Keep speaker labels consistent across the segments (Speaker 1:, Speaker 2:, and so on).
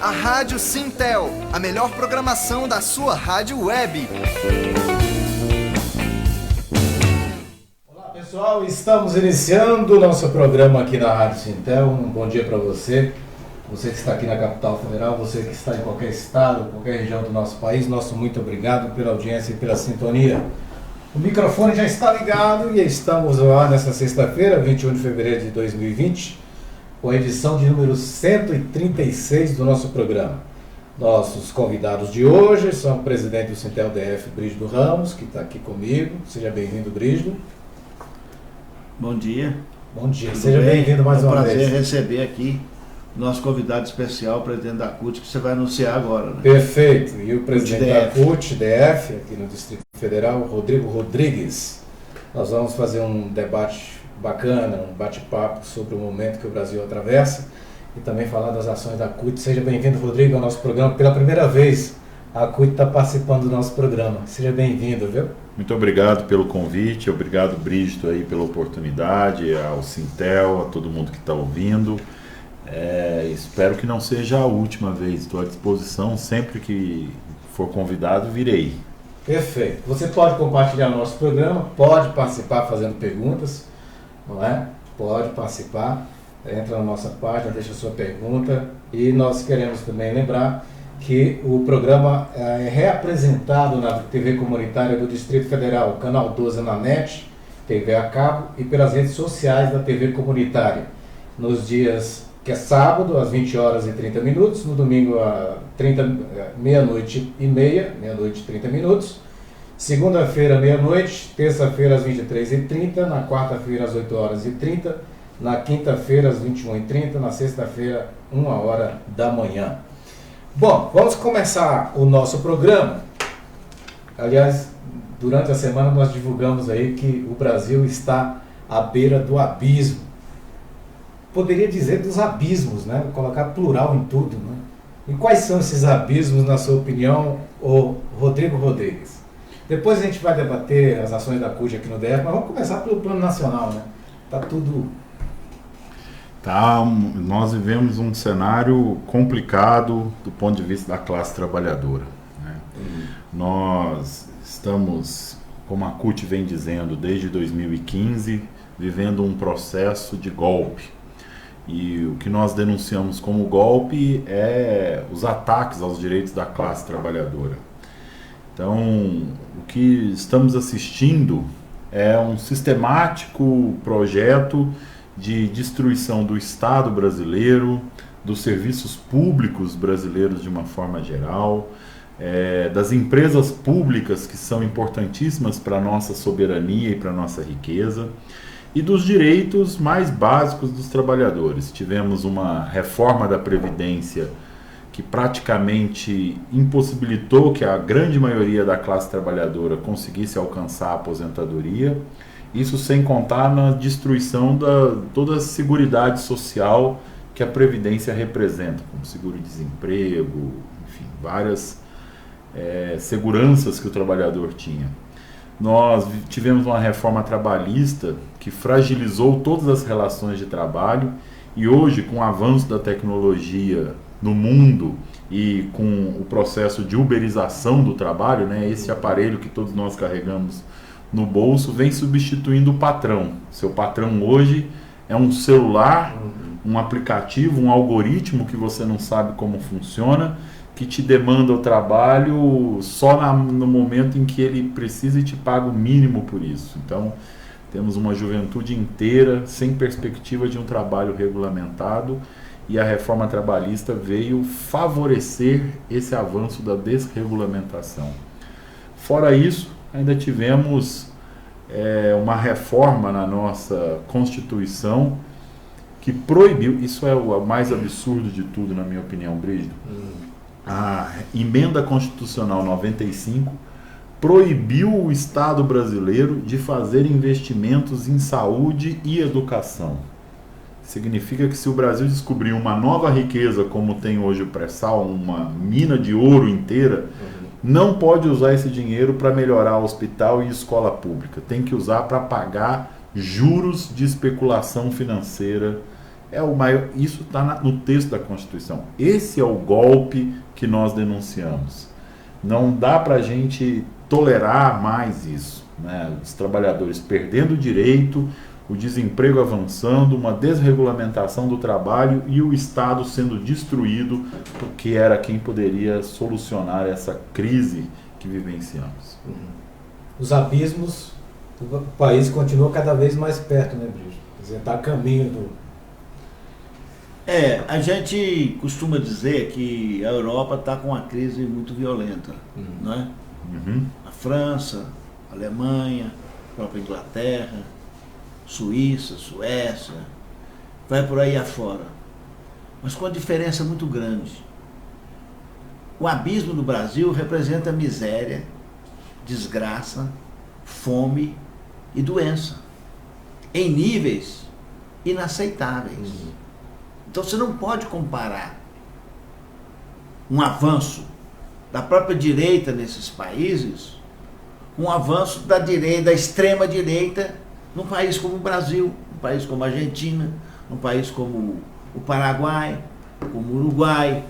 Speaker 1: a Rádio Sintel, a melhor programação da sua rádio web.
Speaker 2: Olá pessoal, estamos iniciando o nosso programa aqui na Rádio Sintel. Um bom dia para você, você que está aqui na capital federal, você que está em qualquer estado, qualquer região do nosso país. Nosso muito obrigado pela audiência e pela sintonia. O microfone já está ligado e estamos lá nesta sexta-feira, 21 de fevereiro de 2020, com a edição de número 136 do nosso programa. Nossos convidados de hoje são o presidente do Sintel DF, Brígido Ramos, que está aqui comigo. Seja bem-vindo, Brígido.
Speaker 3: Bom dia.
Speaker 2: Bom dia, seja bem-vindo mais uma vez.
Speaker 3: É um prazer receber aqui o nosso convidado especial, o presidente da CUT, que você vai anunciar agora, né?
Speaker 2: Perfeito. E o presidente da CUT, DF, aqui no Distrito Federal, Rodrigo Rodrigues. Nós vamos fazer um debate bacana, um bate-papo sobre o momento que o Brasil atravessa e também falar das ações da CUT. Seja bem-vindo, Rodrigo, ao nosso programa. Pela primeira vez, a CUT está participando do nosso programa. Seja bem-vindo, viu?
Speaker 4: Muito obrigado pelo convite, obrigado, Brígido, aí, pela oportunidade, ao Sintel, a todo mundo que está ouvindo. Espero que não seja a última vez, estou à disposição, sempre que for convidado, virei.
Speaker 2: Perfeito. Você pode compartilhar o nosso programa, pode participar fazendo perguntas, não é? Pode participar, entra na nossa página, deixa a sua pergunta. E nós queremos também lembrar que o programa é reapresentado na TV comunitária do Distrito Federal, Canal 12 na NET, TV a cabo e pelas redes sociais da TV comunitária, nos dias que é sábado, às 20 horas e 30 minutos, no domingo, meia-noite e meia, meia-noite e 30 minutos, segunda-feira, meia-noite, terça-feira, às 23h30, na quarta-feira, às 8 horas e 30, na quinta-feira, às 21h30, na sexta-feira, 1 hora da manhã. Bom, vamos começar o nosso programa. Aliás, durante a semana nós divulgamos aí que o Brasil está à beira do abismo. Poderia dizer dos abismos, né? Vou colocar plural em tudo, né? E quais são esses abismos, na sua opinião, o Rodrigo Rodrigues? Depois a gente vai debater as ações da CUT aqui no DF, mas vamos começar pelo plano nacional, né? Tá tudo...
Speaker 4: Nós vivemos um cenário complicado do ponto de vista da classe trabalhadora, né? Nós estamos, como a CUT vem dizendo, desde 2015, vivendo um processo de golpe. E o que nós denunciamos como golpe é os ataques aos direitos da classe trabalhadora. Então, o que estamos assistindo é um sistemático projeto de destruição do Estado brasileiro, dos serviços públicos brasileiros de uma forma geral, das empresas públicas que são importantíssimas para a nossa soberania e para a nossa riqueza, e dos direitos mais básicos dos trabalhadores. Tivemos uma reforma da Previdência que praticamente impossibilitou que a grande maioria da classe trabalhadora conseguisse alcançar a aposentadoria, isso sem contar na destruição da toda a seguridade social que a Previdência representa, como seguro-desemprego, enfim, várias seguranças que o trabalhador tinha. Nós tivemos uma reforma trabalhista que fragilizou todas as relações de trabalho e hoje, com o avanço da tecnologia no mundo e com o processo de uberização do trabalho, né, esse aparelho que todos nós carregamos no bolso vem substituindo o patrão. Seu patrão hoje é um celular, um aplicativo, um algoritmo que você não sabe como funciona, que te demanda o trabalho só no momento em que ele precisa e te paga o mínimo por isso. Então, temos uma juventude inteira sem perspectiva de um trabalho regulamentado e a reforma trabalhista veio favorecer esse avanço da desregulamentação. Fora isso, ainda tivemos uma reforma na nossa Constituição que proibiu, isso é o mais absurdo de tudo, na minha opinião, Brígido. A Emenda Constitucional 95 proibiu o Estado brasileiro de fazer investimentos em saúde e educação. Significa que se o Brasil descobrir uma nova riqueza, como tem hoje o pré-sal, uma mina de ouro inteira, não pode usar esse dinheiro para melhorar hospital e escola pública. Tem que usar para pagar juros de especulação financeira É o maior, isso está no texto da Constituição. Esse é o golpe que nós denunciamos. Não dá para a gente tolerar mais isso, né? Os trabalhadores perdendo o direito, o desemprego avançando, uma desregulamentação do trabalho e o Estado sendo destruído, porque era quem poderia solucionar essa crise que vivenciamos.
Speaker 2: Os abismos, o país continua cada vez mais perto, né, Brígio? Quer dizer, está a caminho do...
Speaker 3: A gente costuma dizer que a Europa está com uma crise muito violenta, não é? A França, a Alemanha, a própria Inglaterra, Suíça, Suécia, vai por aí afora. Mas com uma diferença muito grande. O abismo do Brasil representa miséria, desgraça, fome e doença, em níveis inaceitáveis. Então você não pode comparar um avanço da própria direita nesses países com um avanço da direita, da extrema direita, num país como o Brasil, num país como a Argentina, num país como o Paraguai, como o Uruguai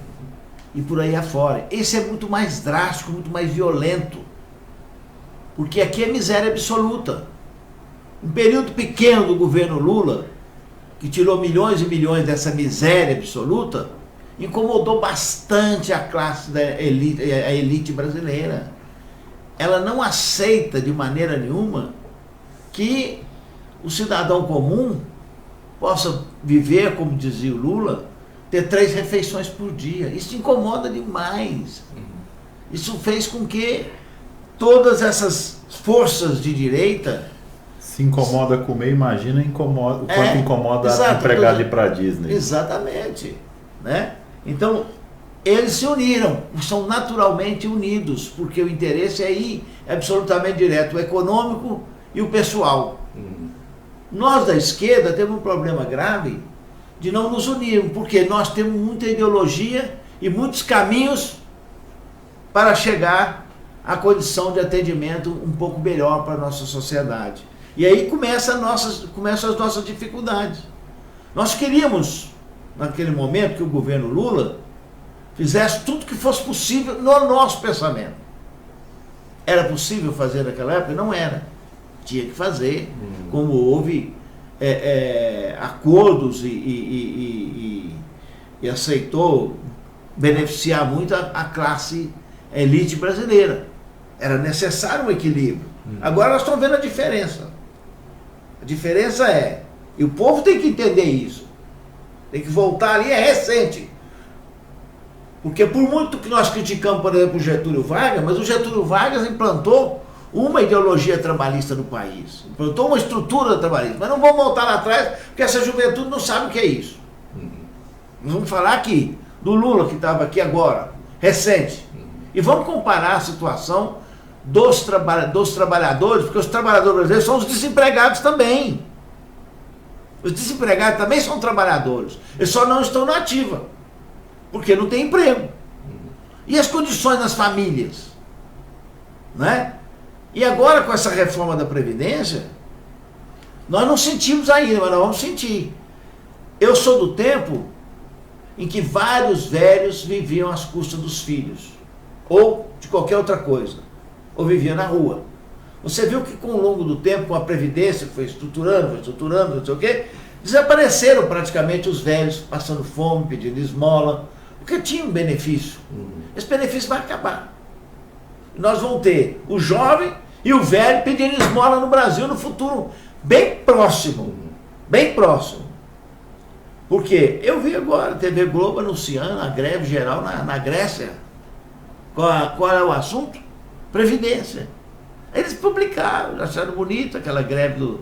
Speaker 3: e por aí afora. Esse é muito mais drástico, muito mais violento, porque aqui é miséria absoluta. Um período pequeno do governo Lula, que tirou milhões e milhões dessa miséria absoluta, incomodou bastante a classe da elite, a elite brasileira. Ela não aceita de maneira nenhuma que o cidadão comum possa viver, como dizia o Lula, ter 3 refeições por dia. Isso incomoda demais. Isso fez com que todas essas forças de direita...
Speaker 4: Se incomoda comer, imagina o quanto incomoda
Speaker 3: exato,
Speaker 4: empregado ir para a Disney.
Speaker 3: Exatamente. Né? Então, eles se uniram, são naturalmente unidos, porque o interesse aí é absolutamente direto, o econômico e o pessoal. Nós da esquerda temos um problema grave de não nos unirmos, porque nós temos muita ideologia e muitos caminhos para chegar à condição de atendimento um pouco melhor para a nossa sociedade. E aí começam as nossas dificuldades. Nós queríamos, naquele momento, que o governo Lula fizesse tudo que fosse possível no nosso pensamento. Era possível fazer naquela época? Não era. Tinha que fazer, como houve acordos e aceitou beneficiar muito a classe elite brasileira. Era necessário um equilíbrio. Agora nós estamos vendo a diferença. A diferença e o povo tem que entender isso, tem que voltar ali, é recente. Porque por muito que nós criticamos, por exemplo, o Getúlio Vargas, mas o Getúlio Vargas implantou uma ideologia trabalhista no país, implantou uma estrutura trabalhista, mas não vamos voltar lá atrás, porque essa juventude não sabe o que é isso. Nós vamos falar aqui do Lula, que estava aqui agora, recente, e vamos comparar a situação dos trabalhadores, porque os trabalhadores brasileiros são os desempregados também. Os desempregados também são trabalhadores. Eles só não estão na ativa, porque não tem emprego. E as condições nas famílias? Né? E agora, com essa reforma da Previdência, nós não sentimos ainda, mas nós vamos sentir. Eu sou do tempo em que vários velhos viviam às custas dos filhos, ou de qualquer outra coisa, ou vivia na rua. Você viu que com o longo do tempo, com a Previdência, foi estruturando, não sei o quê, desapareceram praticamente os velhos, passando fome, pedindo esmola, porque tinha um benefício. Esse benefício vai acabar. E nós vamos ter o jovem e o velho pedindo esmola no Brasil no futuro bem próximo. Bem próximo. Porque eu vi agora a TV Globo anunciando a greve geral na Grécia. Qual é o assunto? Previdência. Eles publicaram, acharam bonito aquela greve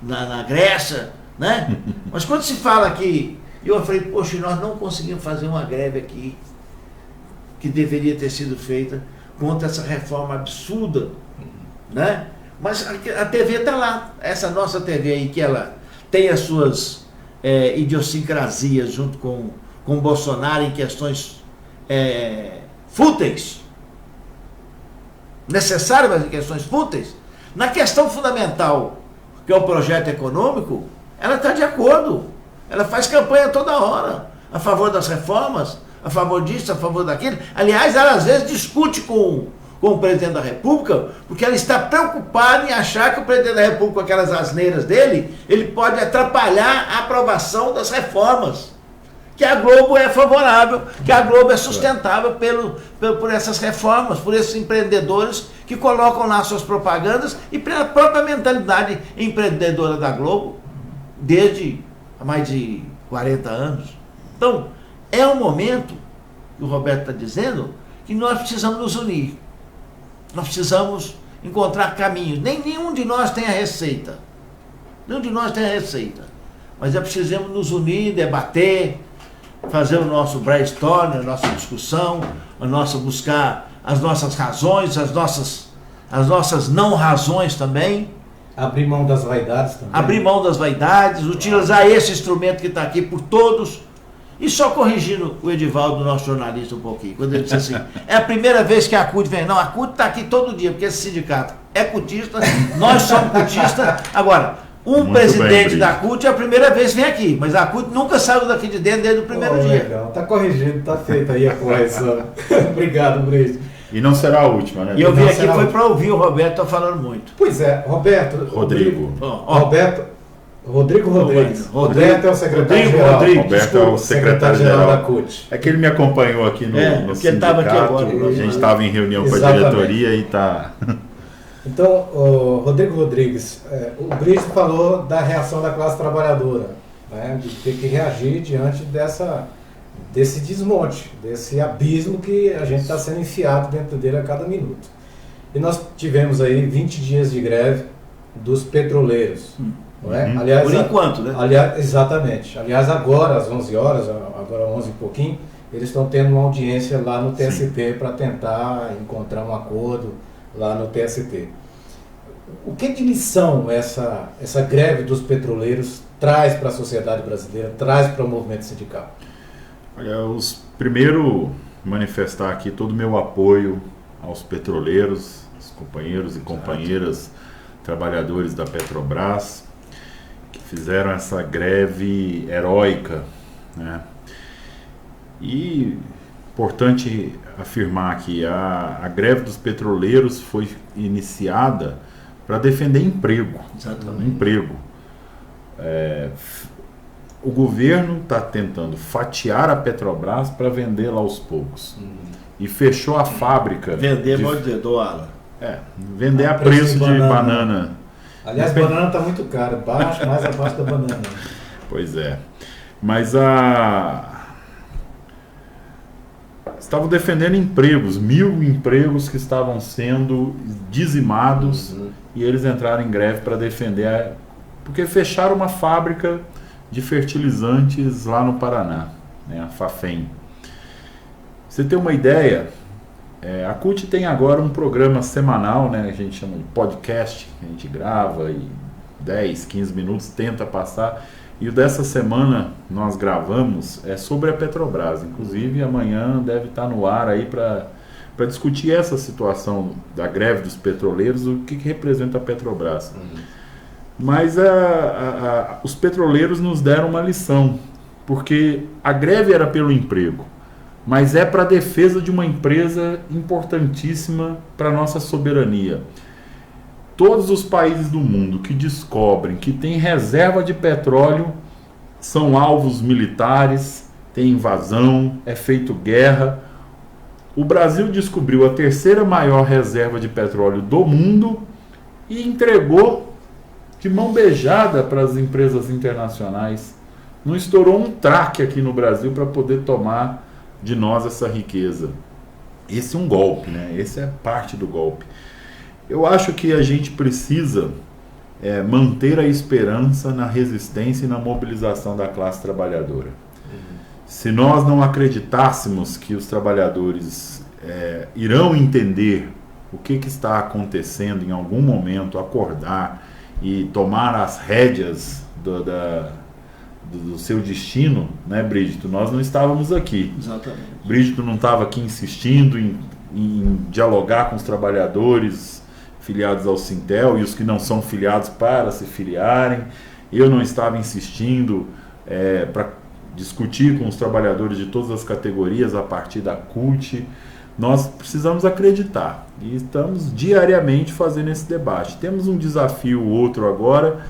Speaker 3: na Grécia, né? Mas quando se fala aqui, eu falei, poxa, nós não conseguimos fazer uma greve aqui que deveria ter sido feita contra essa reforma absurda, né? Mas a TV está lá, essa nossa TV aí, que ela tem as suas idiosincrasias junto com o Bolsonaro em questões fúteis, necessárias, mas em questões fúteis. Na questão fundamental, que é o projeto econômico, ela está de acordo. Ela faz campanha toda hora, a favor das reformas, a favor disso, a favor daquilo. Aliás, ela às vezes discute com o presidente da República, porque ela está preocupada em achar que o presidente da República, com aquelas asneiras dele, ele pode atrapalhar a aprovação das reformas. Que a Globo é favorável, que a Globo é sustentável por essas reformas, por esses empreendedores que colocam lá suas propagandas e pela própria mentalidade empreendedora da Globo, desde há mais de 40 anos. Então, é um momento, que o Roberto está dizendo, que nós precisamos nos unir. Nós precisamos encontrar caminhos. Nenhum de nós tem a receita. Nenhum de nós tem a receita. Mas é preciso nos unir, debater, fazer o nosso brainstorming, a nossa discussão, buscar as nossas razões, as nossas não razões também.
Speaker 2: Abrir mão das vaidades também.
Speaker 3: Abrir mão das vaidades, utilizar esse instrumento que está aqui por todos. E só corrigindo o Edivaldo, nosso jornalista, um pouquinho, quando ele disse assim, é a primeira vez que a CUT vem. Não, a CUT está aqui todo dia, porque esse sindicato é cutista, nós somos cutistas. Agora,
Speaker 4: Muito
Speaker 3: presidente
Speaker 4: bem,
Speaker 3: da CUT é a primeira vez que vem aqui, mas a CUT nunca saiu daqui de dentro desde o primeiro dia.
Speaker 2: Legal, tá corrigido, tá feita aí a correção. Obrigado, Brito.
Speaker 4: E não será a última, né?
Speaker 3: E eu vim
Speaker 2: Não,
Speaker 3: aqui
Speaker 2: será
Speaker 3: foi
Speaker 2: útil.
Speaker 3: para ouvir o Roberto, tá falando muito.
Speaker 2: Pois é, Roberto.
Speaker 4: Rodrigo.
Speaker 2: Rodrigo Rodrigues.
Speaker 3: Rodrigo.
Speaker 2: Roberto é o secretário-geral.
Speaker 3: Rodrigo.
Speaker 4: Roberto é o secretário-geral
Speaker 2: da CUT.
Speaker 4: É que ele me acompanhou aqui no
Speaker 3: porque ele estava aqui
Speaker 4: sindicato,
Speaker 3: agora.
Speaker 4: a gente estava em reunião com a
Speaker 2: Exatamente.
Speaker 4: diretoria e tá...
Speaker 2: Então, Rodrigo Rodrigues, o Brito falou da reação da classe trabalhadora, né, de ter que reagir diante desse desmonte, desse abismo que a gente está sendo enfiado dentro dele a cada minuto. E nós tivemos aí 20 dias de greve dos petroleiros. Não é?
Speaker 4: Uhum.
Speaker 2: Aliás,
Speaker 3: Por enquanto, né?
Speaker 2: Aliás, exatamente. Aliás, agora, às 11 horas, agora 11 e pouquinho, eles estão tendo uma audiência lá no TST para tentar encontrar um acordo lá no TST. O que de lição essa greve dos petroleiros traz para a sociedade brasileira, traz para o movimento sindical?
Speaker 4: Olha, primeiro manifestar aqui todo o meu apoio aos petroleiros, os companheiros e companheiras trabalhadores da Petrobras, que fizeram essa greve heróica, né? E importante afirmar que a greve dos petroleiros foi iniciada para defender emprego.
Speaker 3: Exatamente.
Speaker 4: Emprego. O governo está tentando fatiar a Petrobras para vendê-la aos poucos. E fechou a fábrica.
Speaker 3: Vender, pode dizer, doá-la.
Speaker 4: Vender a preço de banana.
Speaker 2: Aliás, banana está muito cara, mais abaixo da banana.
Speaker 4: Pois é. Mas estavam defendendo empregos, 1.000 empregos que estavam sendo dizimados, e eles entraram em greve para defender, porque fecharam uma fábrica de fertilizantes lá no Paraná, né, a Fafem. Você tem uma ideia, a CUT tem agora um programa semanal, né, a gente chama de podcast, que a gente grava e 10, 15 minutos tenta passar. E o dessa semana nós gravamos sobre a Petrobras. Inclusive amanhã deve estar no ar aí para discutir essa situação da greve dos petroleiros, o que representa a Petrobras. Mas os petroleiros nos deram uma lição, porque a greve era pelo emprego, mas é para a defesa de uma empresa importantíssima para a nossa soberania. Todos os países do mundo que descobrem que tem reserva de petróleo são alvos militares, tem invasão, é feito guerra. O Brasil descobriu a terceira maior reserva de petróleo do mundo e entregou de mão beijada para as empresas internacionais. Não estourou um traque aqui no Brasil para poder tomar de nós essa riqueza. Esse é um golpe, né? Esse é parte do golpe. Eu acho que a gente precisa manter a esperança na resistência e na mobilização da classe trabalhadora. Se nós não acreditássemos que os trabalhadores irão entender o que está acontecendo em algum momento, acordar e tomar as rédeas do seu destino, né, Brígito? Nós não estávamos aqui.
Speaker 3: Exatamente.
Speaker 4: Brígito não estava aqui insistindo em dialogar com os trabalhadores filiados ao Sintel e os que não são filiados para se filiarem. Eu não estava insistindo para discutir com os trabalhadores de todas as categorias a partir da CUT. Nós precisamos acreditar e estamos diariamente fazendo esse debate. Temos um desafio outro agora,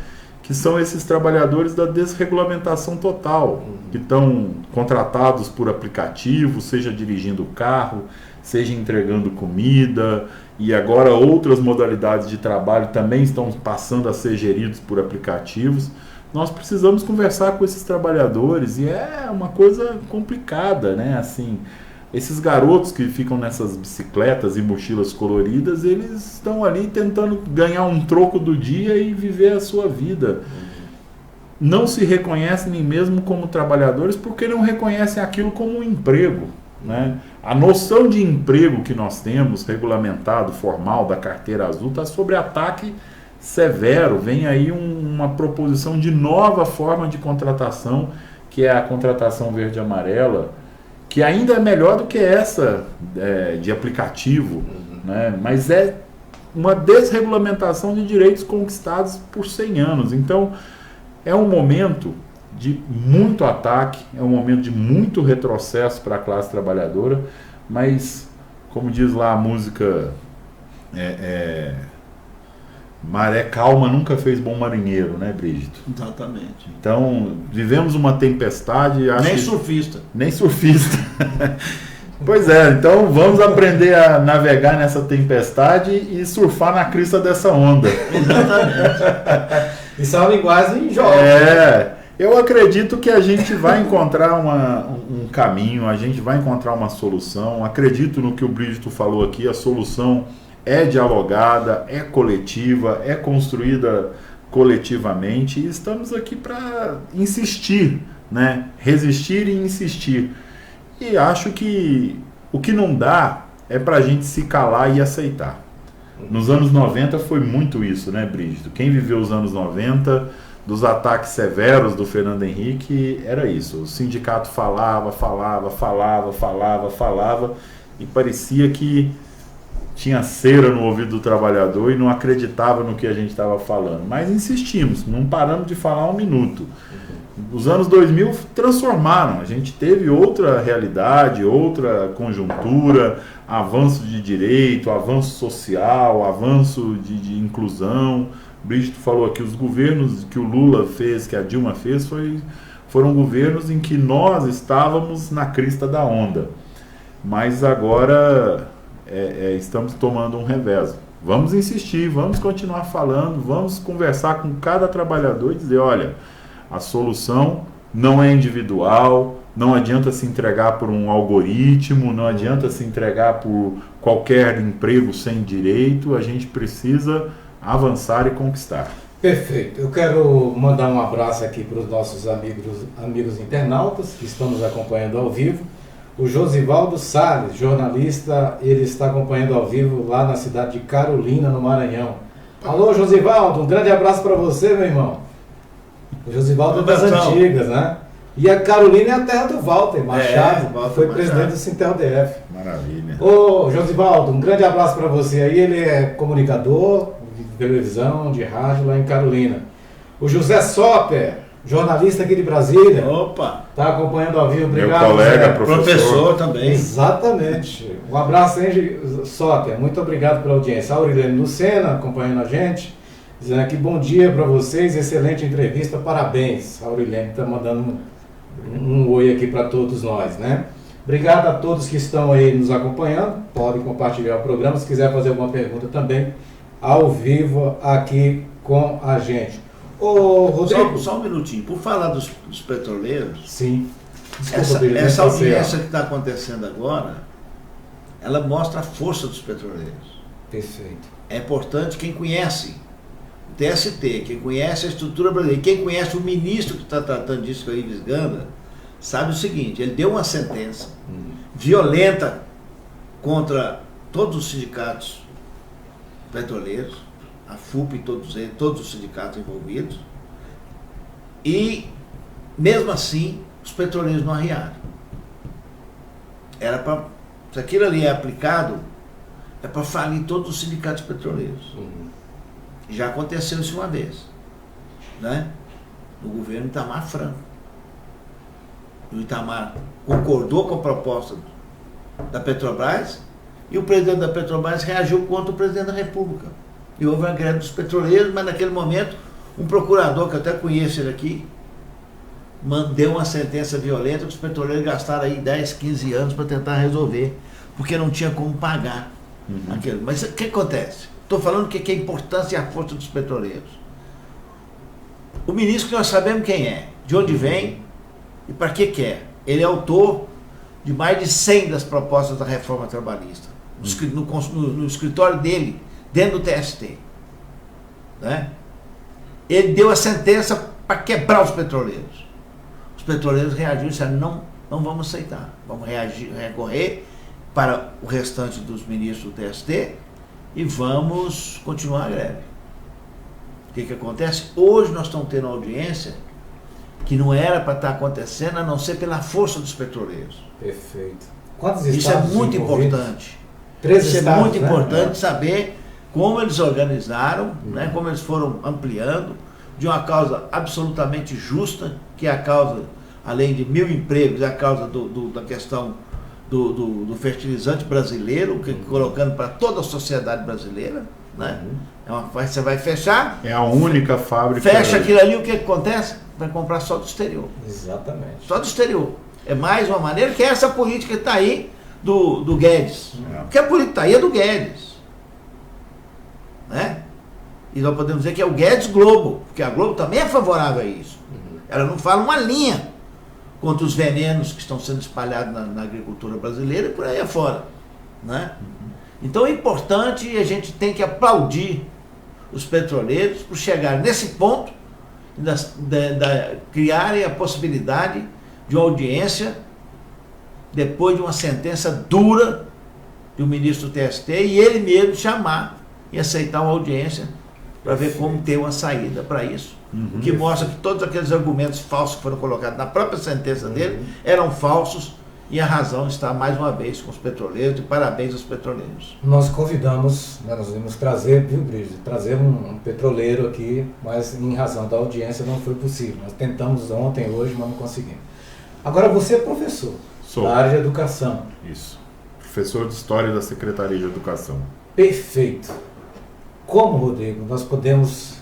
Speaker 4: que são esses trabalhadores da desregulamentação total, que estão contratados por aplicativo, seja dirigindo o carro, seja entregando comida, e agora outras modalidades de trabalho também estão passando a ser geridos por aplicativos. Nós precisamos conversar com esses trabalhadores e é uma coisa complicada, né? Assim, esses garotos que ficam nessas bicicletas e mochilas coloridas, eles estão ali tentando ganhar um troco do dia e viver a sua vida. Não se reconhecem nem mesmo como trabalhadores porque não reconhecem aquilo como um emprego, né? A noção de emprego que nós temos, regulamentado, formal, da carteira azul, está sob ataque severo. Vem aí uma proposição de nova forma de contratação, que é a contratação verde e amarela, que ainda é melhor do que essa de aplicativo, né? Mas é uma desregulamentação de direitos conquistados por 100 anos. Então, é um momento de muito ataque, é um momento de muito retrocesso para a classe trabalhadora, mas, como diz lá a música, maré calma nunca fez bom marinheiro, né, Brígido?
Speaker 3: Exatamente.
Speaker 4: Então, vivemos uma tempestade... Nem surfista. Pois é, então vamos aprender a navegar nessa tempestade e surfar na crista dessa onda.
Speaker 3: Exatamente.
Speaker 2: Isso é uma linguagem jovem.
Speaker 4: Eu acredito que a gente vai encontrar um caminho, a gente vai encontrar uma solução. Acredito no que o Brígido falou aqui, a solução é dialogada, é coletiva, é construída coletivamente e estamos aqui para insistir, né? Resistir e insistir. E acho que o que não dá é para a gente se calar e aceitar. Nos anos 90 foi muito isso, né, Brígido? Quem viveu os anos 90, dos ataques severos do Fernando Henrique, era isso. O sindicato falava e parecia que tinha cera no ouvido do trabalhador e não acreditava no que a gente estava falando. Mas insistimos, não paramos de falar um minuto. Os anos 2000 transformaram, a gente teve outra realidade, outra conjuntura, avanço de direito, avanço social, avanço de inclusão. O Brígido falou aqui, os governos que o Lula fez, que a Dilma fez, foram governos em que nós estávamos na crista da onda. Mas agora estamos tomando um revés. Vamos insistir, vamos continuar falando, vamos conversar com cada trabalhador e dizer, olha, a solução não é individual, não adianta se entregar por um algoritmo, não adianta se entregar por qualquer emprego sem direito, a gente precisa avançar e conquistar.
Speaker 2: Perfeito. Eu quero mandar um abraço aqui para os nossos amigos internautas que estão nos acompanhando ao vivo. O Josivaldo Salles, jornalista, ele está acompanhando ao vivo lá na cidade de Carolina, no Maranhão. Alô, Josivaldo, um grande abraço para você, meu irmão. O Josivaldo é das antigas, né? E a Carolina é a terra do Walter Machado, que foi presidente do Sintel DF.
Speaker 4: Maravilha.
Speaker 2: Ô, Josivaldo, um grande abraço para você aí. Ele é comunicador de televisão, de rádio lá em Carolina. O José Soper, jornalista aqui de Brasília.
Speaker 3: Opa!
Speaker 2: Está acompanhando ao vivo. Obrigado,
Speaker 4: meu colega,
Speaker 2: José.
Speaker 3: Professor também.
Speaker 2: Exatamente. Um abraço, hein, Soper. Muito obrigado pela audiência. A Aurilene Lucena acompanhando a gente. Dizendo aqui, bom dia para vocês, excelente entrevista, parabéns. A Aurilene está mandando um oi aqui para todos nós, né? Obrigado a todos que estão aí nos acompanhando, podem compartilhar o programa, se quiser fazer alguma pergunta também, ao vivo aqui com a gente. Ô, Rodrigo...
Speaker 3: Só um minutinho, por falar dos petroleiros,
Speaker 2: sim.
Speaker 3: Desculpa, essa audiência que está acontecendo agora, ela mostra a força dos petroleiros.
Speaker 2: Perfeito.
Speaker 3: É importante quem conhece TST, quem conhece a estrutura brasileira, quem conhece o ministro que está tratando disso, que é o Ives Ganda, sabe o seguinte, ele deu uma sentença violenta contra todos os sindicatos petroleiros, a FUP e todos os sindicatos envolvidos, e mesmo assim os petroleiros não arriaram. Se aquilo ali é aplicado, é para falir todos os sindicatos petroleiros. Já aconteceu isso uma vez, né? No governo Itamar Franco. o Itamar concordou com a proposta da Petrobras e o presidente da Petrobras reagiu contra o presidente da República. E houve uma greve dos petroleiros, mas naquele momento um procurador, que eu até conheço ele aqui, deu uma sentença violenta que os petroleiros gastaram aí 10, 15 anos para tentar resolver, porque não tinha como pagar aquilo. Mas o que acontece? Estou falando que é a importância e a força dos petroleiros. O ministro, que nós sabemos quem é, de onde vem e para que quer. Ele é autor de mais de 100 das propostas da reforma trabalhista, no escritório dele, dentro do TST. Né? Ele deu a sentença para quebrar os petroleiros. Os petroleiros reagiram e disseram, não vamos aceitar, vamos recorrer para o restante dos ministros do TST e vamos continuar a greve. O que acontece? Hoje nós estamos tendo uma audiência que não era para estar acontecendo, a não ser pela força dos petroleiros.
Speaker 2: Perfeito. Quantos
Speaker 3: Isso é muito importante. Isso é muito importante saber como eles organizaram, né, como eles foram ampliando, de uma causa absolutamente justa, que é a causa, além de 1000 empregos, é a causa da questão do fertilizante brasileiro, colocando para toda a sociedade brasileira. Né? Você vai fechar.
Speaker 4: É a única fábrica.
Speaker 3: Fecha aquilo ali, o que acontece? Vai comprar só do exterior.
Speaker 2: Exatamente.
Speaker 3: Só do exterior. É mais uma maneira que essa política que está aí do Guedes. Porque a política está aí é do Guedes. Né? E nós podemos dizer que é o Guedes Globo, porque a Globo também é favorável a isso. Ela não fala uma linha contra os venenos que estão sendo espalhados na agricultura brasileira e por aí afora. Né? Então é importante e a gente tem que aplaudir os petroleiros por chegar nesse ponto, criarem a possibilidade de uma audiência depois de uma sentença dura do ministro do TST e ele mesmo chamar e aceitar uma audiência para ver como ter uma saída para isso. O que mostra que todos aqueles argumentos falsos que foram colocados na própria sentença dele eram falsos e a razão está mais uma vez com os petroleiros e parabéns aos petroleiros.
Speaker 2: Nós convidamos, né, nós vimos trazer, viu, Brígido, trazer um petroleiro aqui, mas em razão da audiência não foi possível. Nós tentamos ontem, hoje, mas não conseguimos. Agora você é professor da área de educação.
Speaker 4: Isso. Professor de História da Secretaria de Educação.
Speaker 2: Perfeito. Como, Rodrigo, nós podemos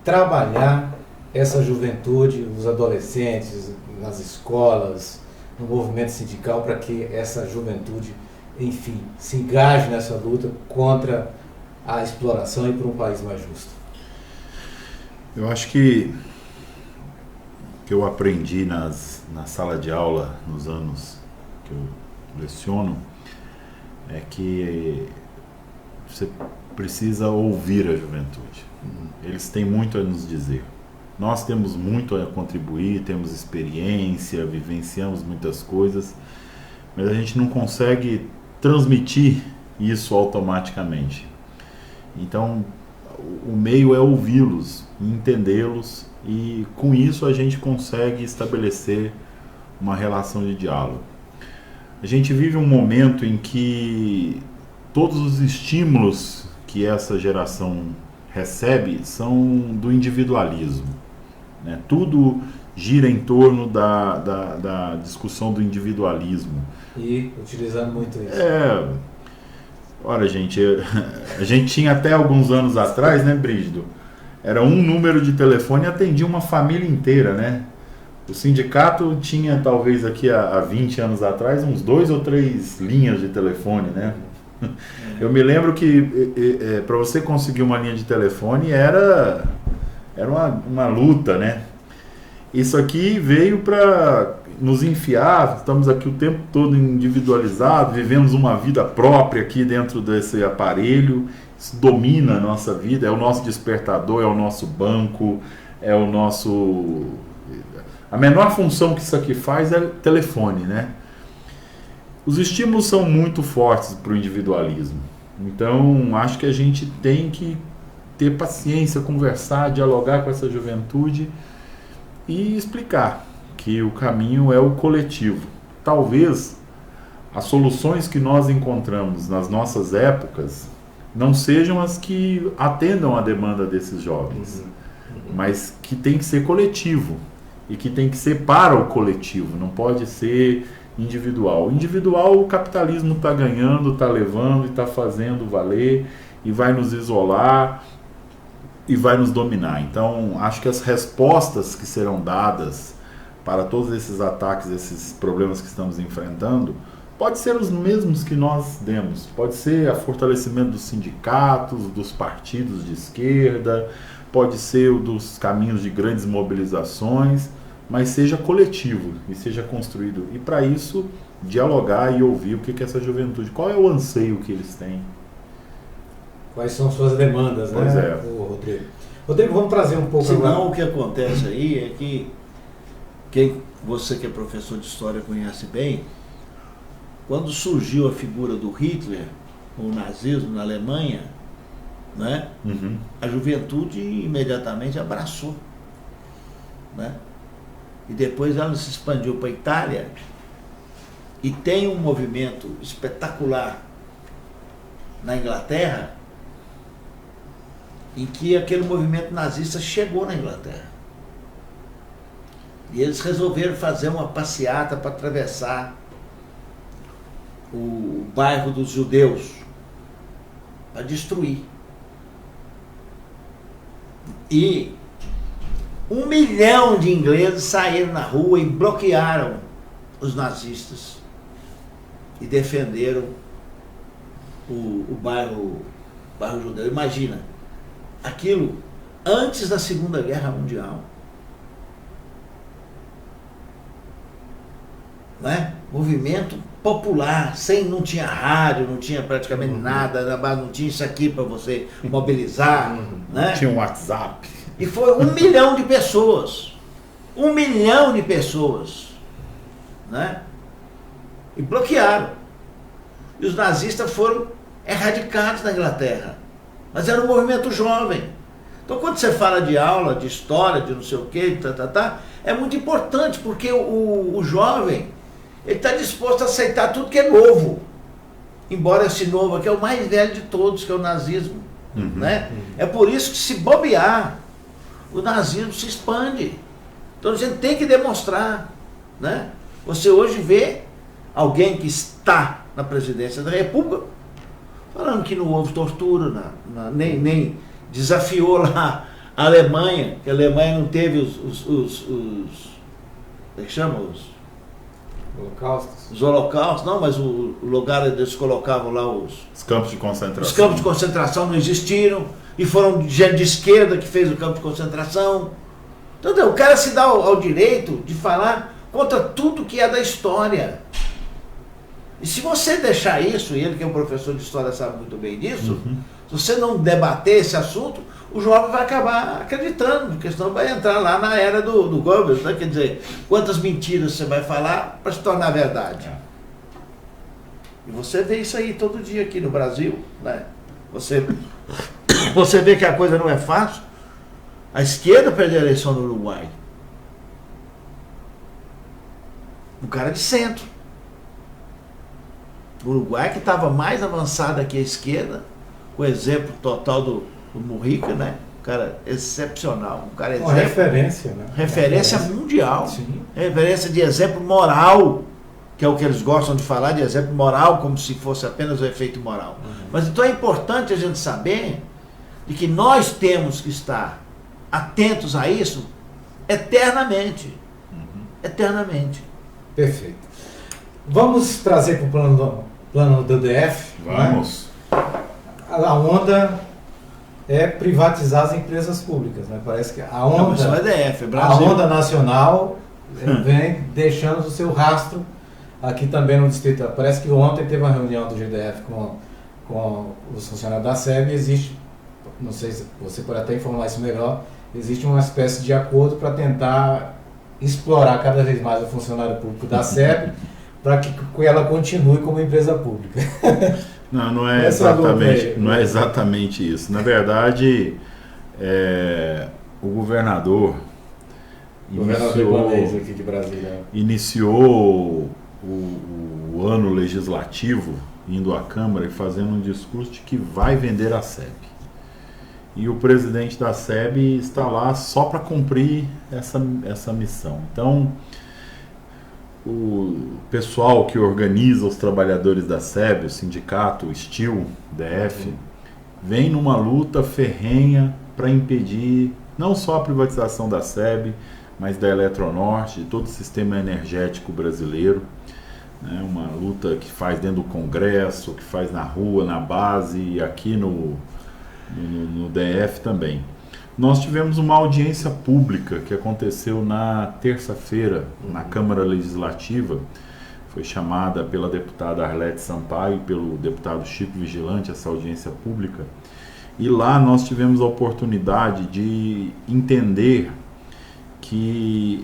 Speaker 2: trabalhar essa juventude, os adolescentes, nas escolas, no movimento sindical, para que essa juventude, enfim, se engaje nessa luta contra a exploração e por um país mais justo?
Speaker 4: Eu acho que eu aprendi na sala de aula, nos anos que eu leciono, é que você precisa ouvir a juventude. Eles têm muito a nos dizer. Nós temos muito a contribuir, temos experiência, vivenciamos muitas coisas, mas a gente não consegue transmitir isso automaticamente. Então, o meio é ouvi-los, entendê-los, e com isso a gente consegue estabelecer uma relação de diálogo. A gente vive um momento em que todos os estímulos que essa geração recebe são do individualismo. Né? Tudo gira em torno da discussão do individualismo.
Speaker 2: E utilizando muito isso.
Speaker 4: Olha, gente, a gente tinha até alguns anos atrás, né, Brígido? Era um número de telefone e atendia uma família inteira, né? O sindicato tinha, talvez aqui há 20 anos atrás, uns 2 ou 3 linhas de telefone, né? Eu me lembro que para você conseguir uma linha de telefone era uma luta, né? Isso aqui veio para nos enfiar, estamos aqui o tempo todo individualizados, vivemos uma vida própria aqui dentro desse aparelho, isso domina a nossa vida, é o nosso despertador, é o nosso banco, é o nosso... A menor função que isso aqui faz é telefone, né? Os estímulos são muito fortes para o individualismo. Então, acho que a gente tem que ter paciência, conversar, dialogar com essa juventude e explicar que o caminho é o coletivo. Talvez as soluções que nós encontramos nas nossas épocas não sejam as que atendam à demanda desses jovens, mas que tem que ser coletivo. e que tem que ser para o coletivo, não pode ser individual. Individual, o capitalismo está ganhando, está levando e está fazendo valer e vai nos isolar e vai nos dominar. Então, acho que as respostas que serão dadas para todos esses ataques, esses problemas que estamos enfrentando, pode ser os mesmos que nós demos. Pode ser o fortalecimento dos sindicatos, dos partidos de esquerda, pode ser o dos caminhos de grandes mobilizações, mas seja coletivo e seja construído. E para isso, dialogar e ouvir o que é essa juventude, qual é o anseio que eles têm.
Speaker 2: Quais são suas demandas,
Speaker 4: pois
Speaker 2: né,
Speaker 4: é.
Speaker 2: Rodrigo? Rodrigo, vamos trazer um pouco
Speaker 3: Senão,
Speaker 2: agora.
Speaker 3: o que acontece aí é que você que é professor de história conhece bem, quando surgiu a figura do Hitler, o nazismo na Alemanha, né, a juventude imediatamente abraçou, né? E depois ela se expandiu para a Itália e tem um movimento espetacular na Inglaterra, em que aquele movimento nazista chegou na Inglaterra. E eles resolveram fazer uma passeata para atravessar o bairro dos judeus, para destruir. E 1 milhão de ingleses saíram na rua e bloquearam os nazistas e defenderam o bairro judeu. Imagina, aquilo antes da Segunda Guerra Mundial. Não é? Movimento popular, não tinha rádio, não tinha praticamente nada, não tinha isso aqui para você mobilizar. Né?
Speaker 4: Tinha um WhatsApp.
Speaker 3: E foi 1 milhão de pessoas. 1 milhão de pessoas. Né? E bloquearam. E os nazistas foram erradicados na Inglaterra. Mas era um movimento jovem. Então, quando você fala de aula, de história, de não sei o quê, é muito importante, porque o jovem, ele está disposto a aceitar tudo que é novo. Embora esse novo aqui é o mais velho de todos, que é o nazismo. Né? É por isso que, se bobear, o nazismo se expande. Então a gente tem que demonstrar. Né? Você hoje vê alguém que está na presidência da República falando que não houve tortura, nem desafiou lá a Alemanha, que a Alemanha não teve como é que chama?
Speaker 2: Holocaustos.
Speaker 3: Os holocaustos, não, mas o lugar onde eles colocavam lá os
Speaker 4: campos de concentração.
Speaker 3: Os campos de concentração não existiram, e foram gente de esquerda que fez o campo de concentração. Então, o cara se dá ao direito de falar contra tudo que é da história. E se você deixar isso, e ele que é um professor de história sabe muito bem disso, se você não debater esse assunto, o jovem vai acabar acreditando, porque senão vai entrar lá na era do Goebbels, né? Quer dizer, quantas mentiras você vai falar para se tornar verdade. E você vê isso aí todo dia aqui no Brasil, né? Você vê que a coisa não é fácil. A esquerda perdeu a eleição no Uruguai. Um cara de centro. O Uruguai, que estava mais avançado que a esquerda, com o exemplo total do Mujica, né? Um cara excepcional. Um cara
Speaker 2: uma referência, né?
Speaker 3: Referência mundial.
Speaker 2: Sim.
Speaker 3: Referência de exemplo moral, que é o que eles gostam de falar, de exemplo moral, como se fosse apenas o efeito moral. Mas então é importante a gente saber de que nós temos que estar atentos a isso eternamente. Eternamente.
Speaker 2: Perfeito. Vamos trazer para o plano do DF.
Speaker 4: Vamos.
Speaker 2: Né? A onda é privatizar as empresas públicas, né? Parece que a onda,
Speaker 3: não, é DF, é Brasil.
Speaker 2: a onda nacional vem deixando o seu rastro aqui também no distrito. Parece que ontem teve uma reunião do GDF com os funcionários da SEB e existe, não sei se você pode até informar isso melhor, existe uma espécie de acordo para tentar explorar cada vez mais o funcionário público da SEB para que ela continue como empresa pública.
Speaker 4: Não é exatamente isso. Na verdade, o governador
Speaker 2: aqui de Brasília
Speaker 4: iniciou o ano legislativo indo à Câmara e fazendo um discurso de que vai vender a SEB. e o presidente da SEB está lá só para cumprir essa missão. Então, o pessoal que organiza os trabalhadores da SEB, o sindicato, o STIL, DF, vem numa luta ferrenha para impedir não só a privatização da SEB, mas da Eletronorte, de todo o sistema energético brasileiro. Né? Uma luta que faz dentro do Congresso, que faz na rua, na base e aqui no DF também. Nós tivemos uma audiência pública que aconteceu na terça-feira na Câmara Legislativa. Foi chamada pela deputada Arlete Sampaio e pelo deputado Chico Vigilante essa audiência pública. E lá nós tivemos a oportunidade de entender que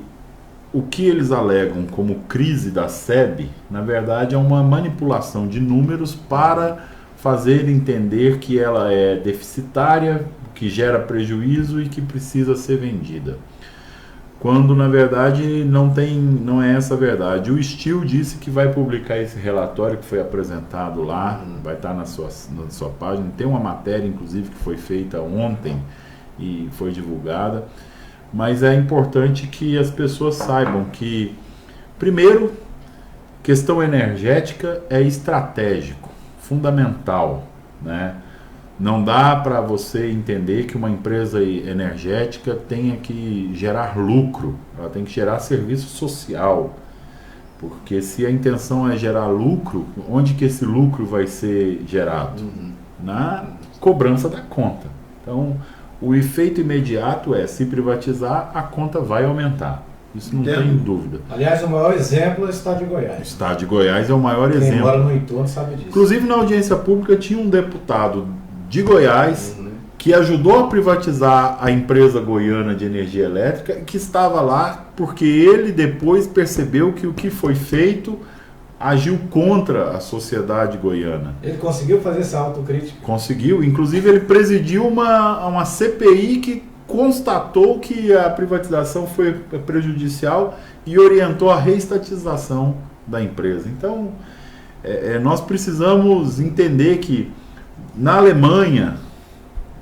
Speaker 4: o que eles alegam como crise da SEB, na verdade é uma manipulação de números para fazer entender que ela é deficitária, que gera prejuízo e que precisa ser vendida. Quando na verdade não é essa a verdade. O STIL disse que vai publicar esse relatório que foi apresentado lá, vai estar na sua página. Tem uma matéria inclusive que foi feita ontem e foi divulgada. Mas é importante que as pessoas saibam que, primeiro, questão energética é estratégico, fundamental, né? Não dá para você entender que uma empresa energética tenha que gerar lucro, ela tem que gerar serviço social, porque se a intenção é gerar lucro, onde que esse lucro vai ser gerado? Na cobrança da conta. Então, o efeito imediato é, se privatizar, a conta vai aumentar. Isso não tem dúvida.
Speaker 2: Aliás, o maior exemplo é o Estado de Goiás.
Speaker 4: O Estado de Goiás é o maior
Speaker 2: Quem
Speaker 4: exemplo.
Speaker 2: Quem mora no entorno sabe disso.
Speaker 4: Inclusive, na audiência pública, tinha um deputado de Goiás que ajudou a privatizar a empresa goiana de energia elétrica, que estava lá porque ele depois percebeu que o que foi feito agiu contra a sociedade goiana.
Speaker 2: Ele conseguiu fazer essa autocrítica?
Speaker 4: Conseguiu. Inclusive, ele presidiu uma CPI que constatou que a privatização foi prejudicial e orientou a reestatização da empresa. Então, nós precisamos entender que na Alemanha,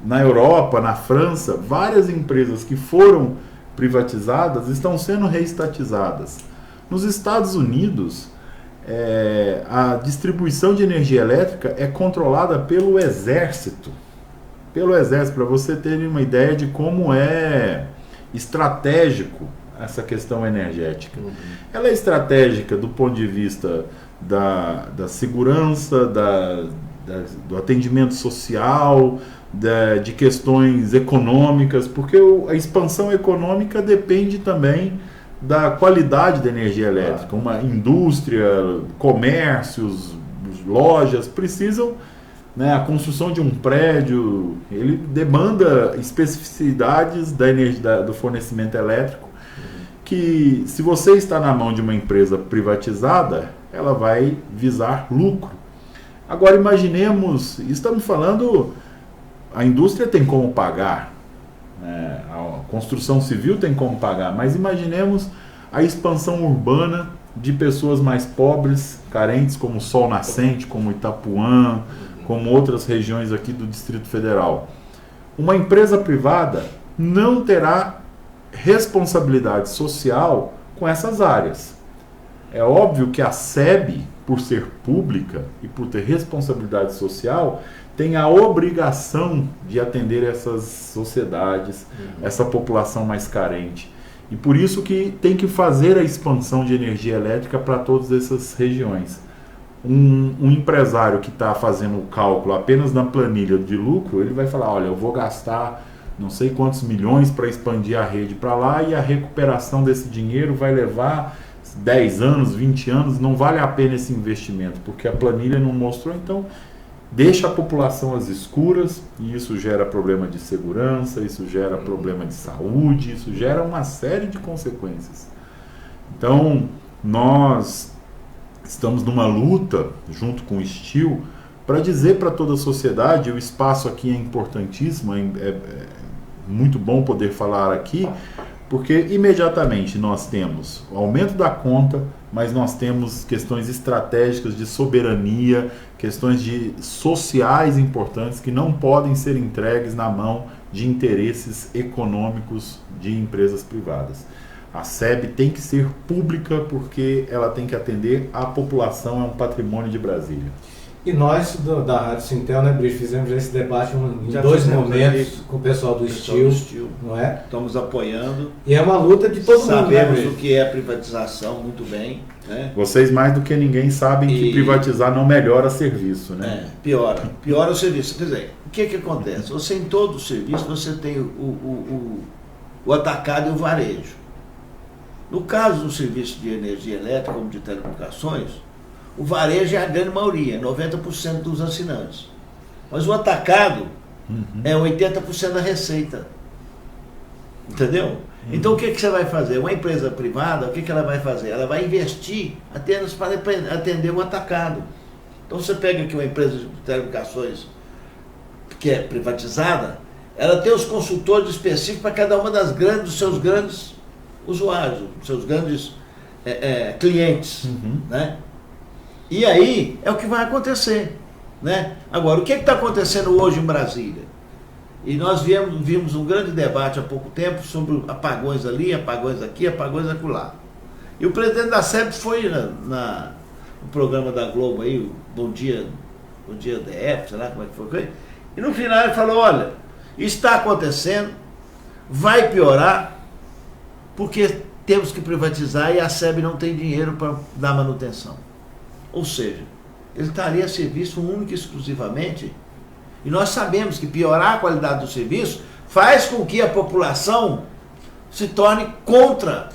Speaker 4: na Europa, na França, várias empresas que foram privatizadas estão sendo reestatizadas. Nos Estados Unidos, a distribuição de energia elétrica é controlada pelo Exército. Pelo Exército, para você ter uma ideia de como é estratégico essa questão energética. Ela é estratégica do ponto de vista da segurança, do atendimento social, de questões econômicas, porque a expansão econômica depende também da qualidade da energia elétrica. Uma indústria, comércios, lojas precisam, né, a construção de um prédio, ele demanda especificidades da energia, do fornecimento elétrico, que se você está na mão de uma empresa privatizada, ela vai visar lucro. Agora imaginemos, estamos falando, a indústria tem como pagar, né, a construção civil tem como pagar, mas imaginemos a expansão urbana de pessoas mais pobres, carentes, como Sol Nascente, como Itapuã, como outras regiões aqui do Distrito Federal. Uma empresa privada não terá responsabilidade social com essas áreas. É óbvio que a SEB, por ser pública e por ter responsabilidade social, tem a obrigação de atender essas sociedades, essa população mais carente. E por isso que tem que fazer a expansão de energia elétrica para todas essas regiões. Um empresário que está fazendo o cálculo apenas na planilha de lucro, ele vai falar, olha, eu vou gastar não sei quantos milhões para expandir a rede para lá e a recuperação desse dinheiro vai levar 10 anos, 20 anos, não vale a pena esse investimento, porque a planilha não mostrou, então deixa a população às escuras e isso gera problema de segurança, isso gera problema de saúde, isso gera uma série de consequências. Então, nós estamos numa luta, junto com o STIL, para dizer para toda a sociedade, o espaço aqui é importantíssimo, é muito bom poder falar aqui, porque imediatamente nós temos o aumento da conta, mas nós temos questões estratégicas de soberania, questões sociais importantes que não podem ser entregues na mão de interesses econômicos de empresas privadas. A SEB tem que ser pública porque ela tem que atender a população, é um patrimônio de Brasília.
Speaker 2: E nós, da Rádio Sintel, né, Brice, fizemos esse debate em
Speaker 3: Já
Speaker 2: 2
Speaker 3: fizemos
Speaker 2: momentos com o pessoal do Steel, não é?
Speaker 3: Estamos apoiando.
Speaker 2: E é uma luta de todo mundo, né,
Speaker 3: Sabemos
Speaker 2: Brice?
Speaker 3: o que é privatização muito bem, né?
Speaker 4: Vocês, mais do que ninguém, sabem que privatizar não melhora serviço, né?
Speaker 3: Piora o serviço. Quer dizer, o que acontece? Você, em todo o serviço, você tem o atacado e o varejo. No caso do serviço de energia elétrica, como de telecomunicações, o varejo é a grande maioria, 90% dos assinantes. Mas o atacado é 80% da receita. Entendeu? Então o que você vai fazer? Uma empresa privada, o que ela vai fazer? Ela vai investir apenas para atender o atacado. Então você pega aqui uma empresa de telecomunicações que é privatizada, ela tem os consultores específicos para cada uma dos seus grandes usuários, dos seus grandes clientes, né? E aí é o que vai acontecer, né? Agora, o que está acontecendo hoje em Brasília? E nós vimos um grande debate há pouco tempo sobre apagões ali, apagões aqui, apagões acolá. E o presidente da SEB foi no programa da Globo aí, o Bom Dia DF, sei lá como é que foi. E no final ele falou, olha, isso está acontecendo, vai piorar, porque temos que privatizar e a SEB não tem dinheiro para dar manutenção. Ou seja, ele estaria a serviço único e exclusivamente, e nós sabemos que piorar a qualidade do serviço faz com que a população se torne contra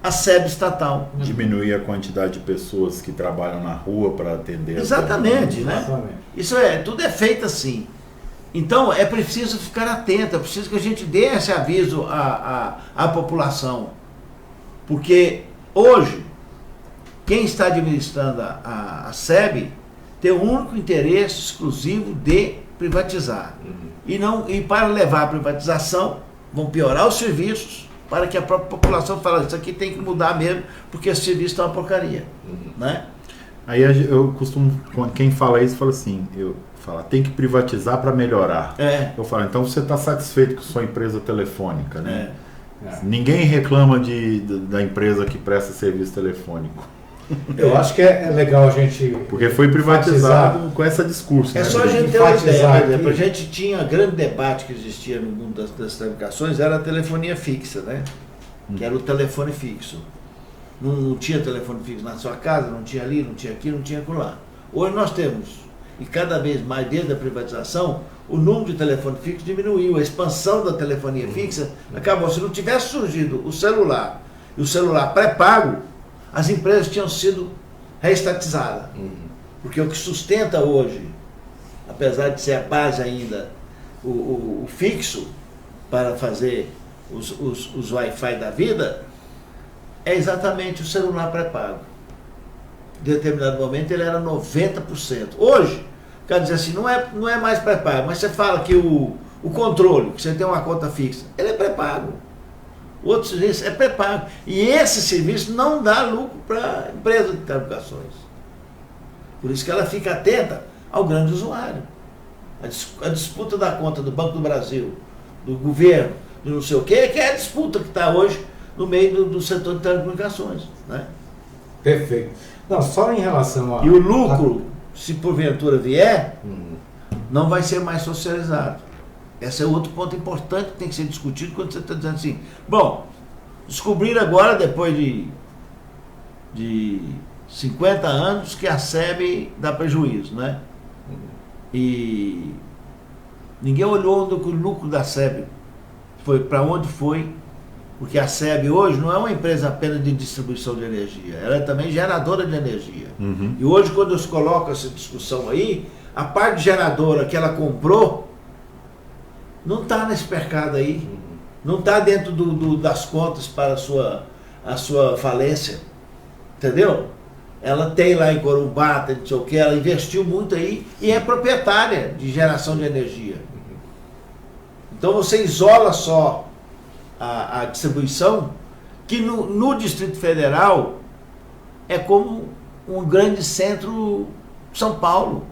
Speaker 3: a SEB estatal.
Speaker 4: Diminuir a quantidade de pessoas que trabalham na rua para atender.
Speaker 3: Exatamente, né?
Speaker 2: Exatamente.
Speaker 3: Isso tudo é feito assim. Então é preciso ficar atento, é preciso que a gente dê esse aviso à população. Porque hoje, quem está administrando a SEB tem o único interesse exclusivo de privatizar. E para levar a privatização, vão piorar os serviços, para que a própria população fale, isso aqui tem que mudar mesmo, porque esse serviço está uma porcaria. Né?
Speaker 4: Aí eu costumo, quem fala isso, fala assim, tem que privatizar para melhorar. Eu falo, então você está satisfeito com sua empresa telefônica, né? Ninguém reclama da empresa que presta serviço telefônico.
Speaker 2: Eu acho que é legal a gente...
Speaker 4: Porque foi privatizado com esse discurso.
Speaker 3: É só a gente ter uma ideia, por exemplo, a gente tinha grande debate que existia no mundo das telecomunicações, era a telefonia fixa, né? Que era o telefone fixo. Não tinha telefone fixo na sua casa, não tinha ali, não tinha aqui, não tinha acolá. Hoje nós temos, e cada vez mais desde a privatização, o número de telefone fixo diminuiu, a expansão da telefonia fixa acabou. Se não tivesse surgido o celular e o celular pré-pago, as empresas tinham sido reestatizadas. Porque o que sustenta hoje, apesar de ser a base ainda, o fixo para fazer os Wi-Fi da vida, é exatamente o celular pré-pago. Em determinado momento ele era 90%. Hoje, quer dizer assim, não é mais pré-pago, mas você fala que o controle, que você tem uma conta fixa, ele é pré-pago. O outro serviço é pré-pago. E esse serviço não dá lucro para a empresa de telecomunicações. Por isso que ela fica atenta ao grande usuário. A disputa da conta do Banco do Brasil, do governo, do não sei o quê, que é a disputa que está hoje no meio do setor de telecomunicações. Né?
Speaker 2: Perfeito. Não, só em relação a...
Speaker 3: E o lucro, se porventura vier, não vai ser mais socializado. Esse é outro ponto importante que tem que ser discutido quando você está dizendo assim, bom, descobrir agora, depois de 50 anos, que a SEB dá prejuízo, né? E ninguém olhou onde o lucro da SEB foi, para onde foi, porque a SEB hoje não é uma empresa apenas de distribuição de energia, ela é também geradora de energia. E hoje, quando eu coloco essa discussão aí, a parte geradora que ela comprou não está nesse mercado aí, não está dentro das contas para a sua falência, entendeu? Ela tem lá em Corumbá, não sei o que, ela investiu muito aí e é proprietária de geração de energia. Então você isola só a distribuição, que no Distrito Federal é como um grande centro São Paulo.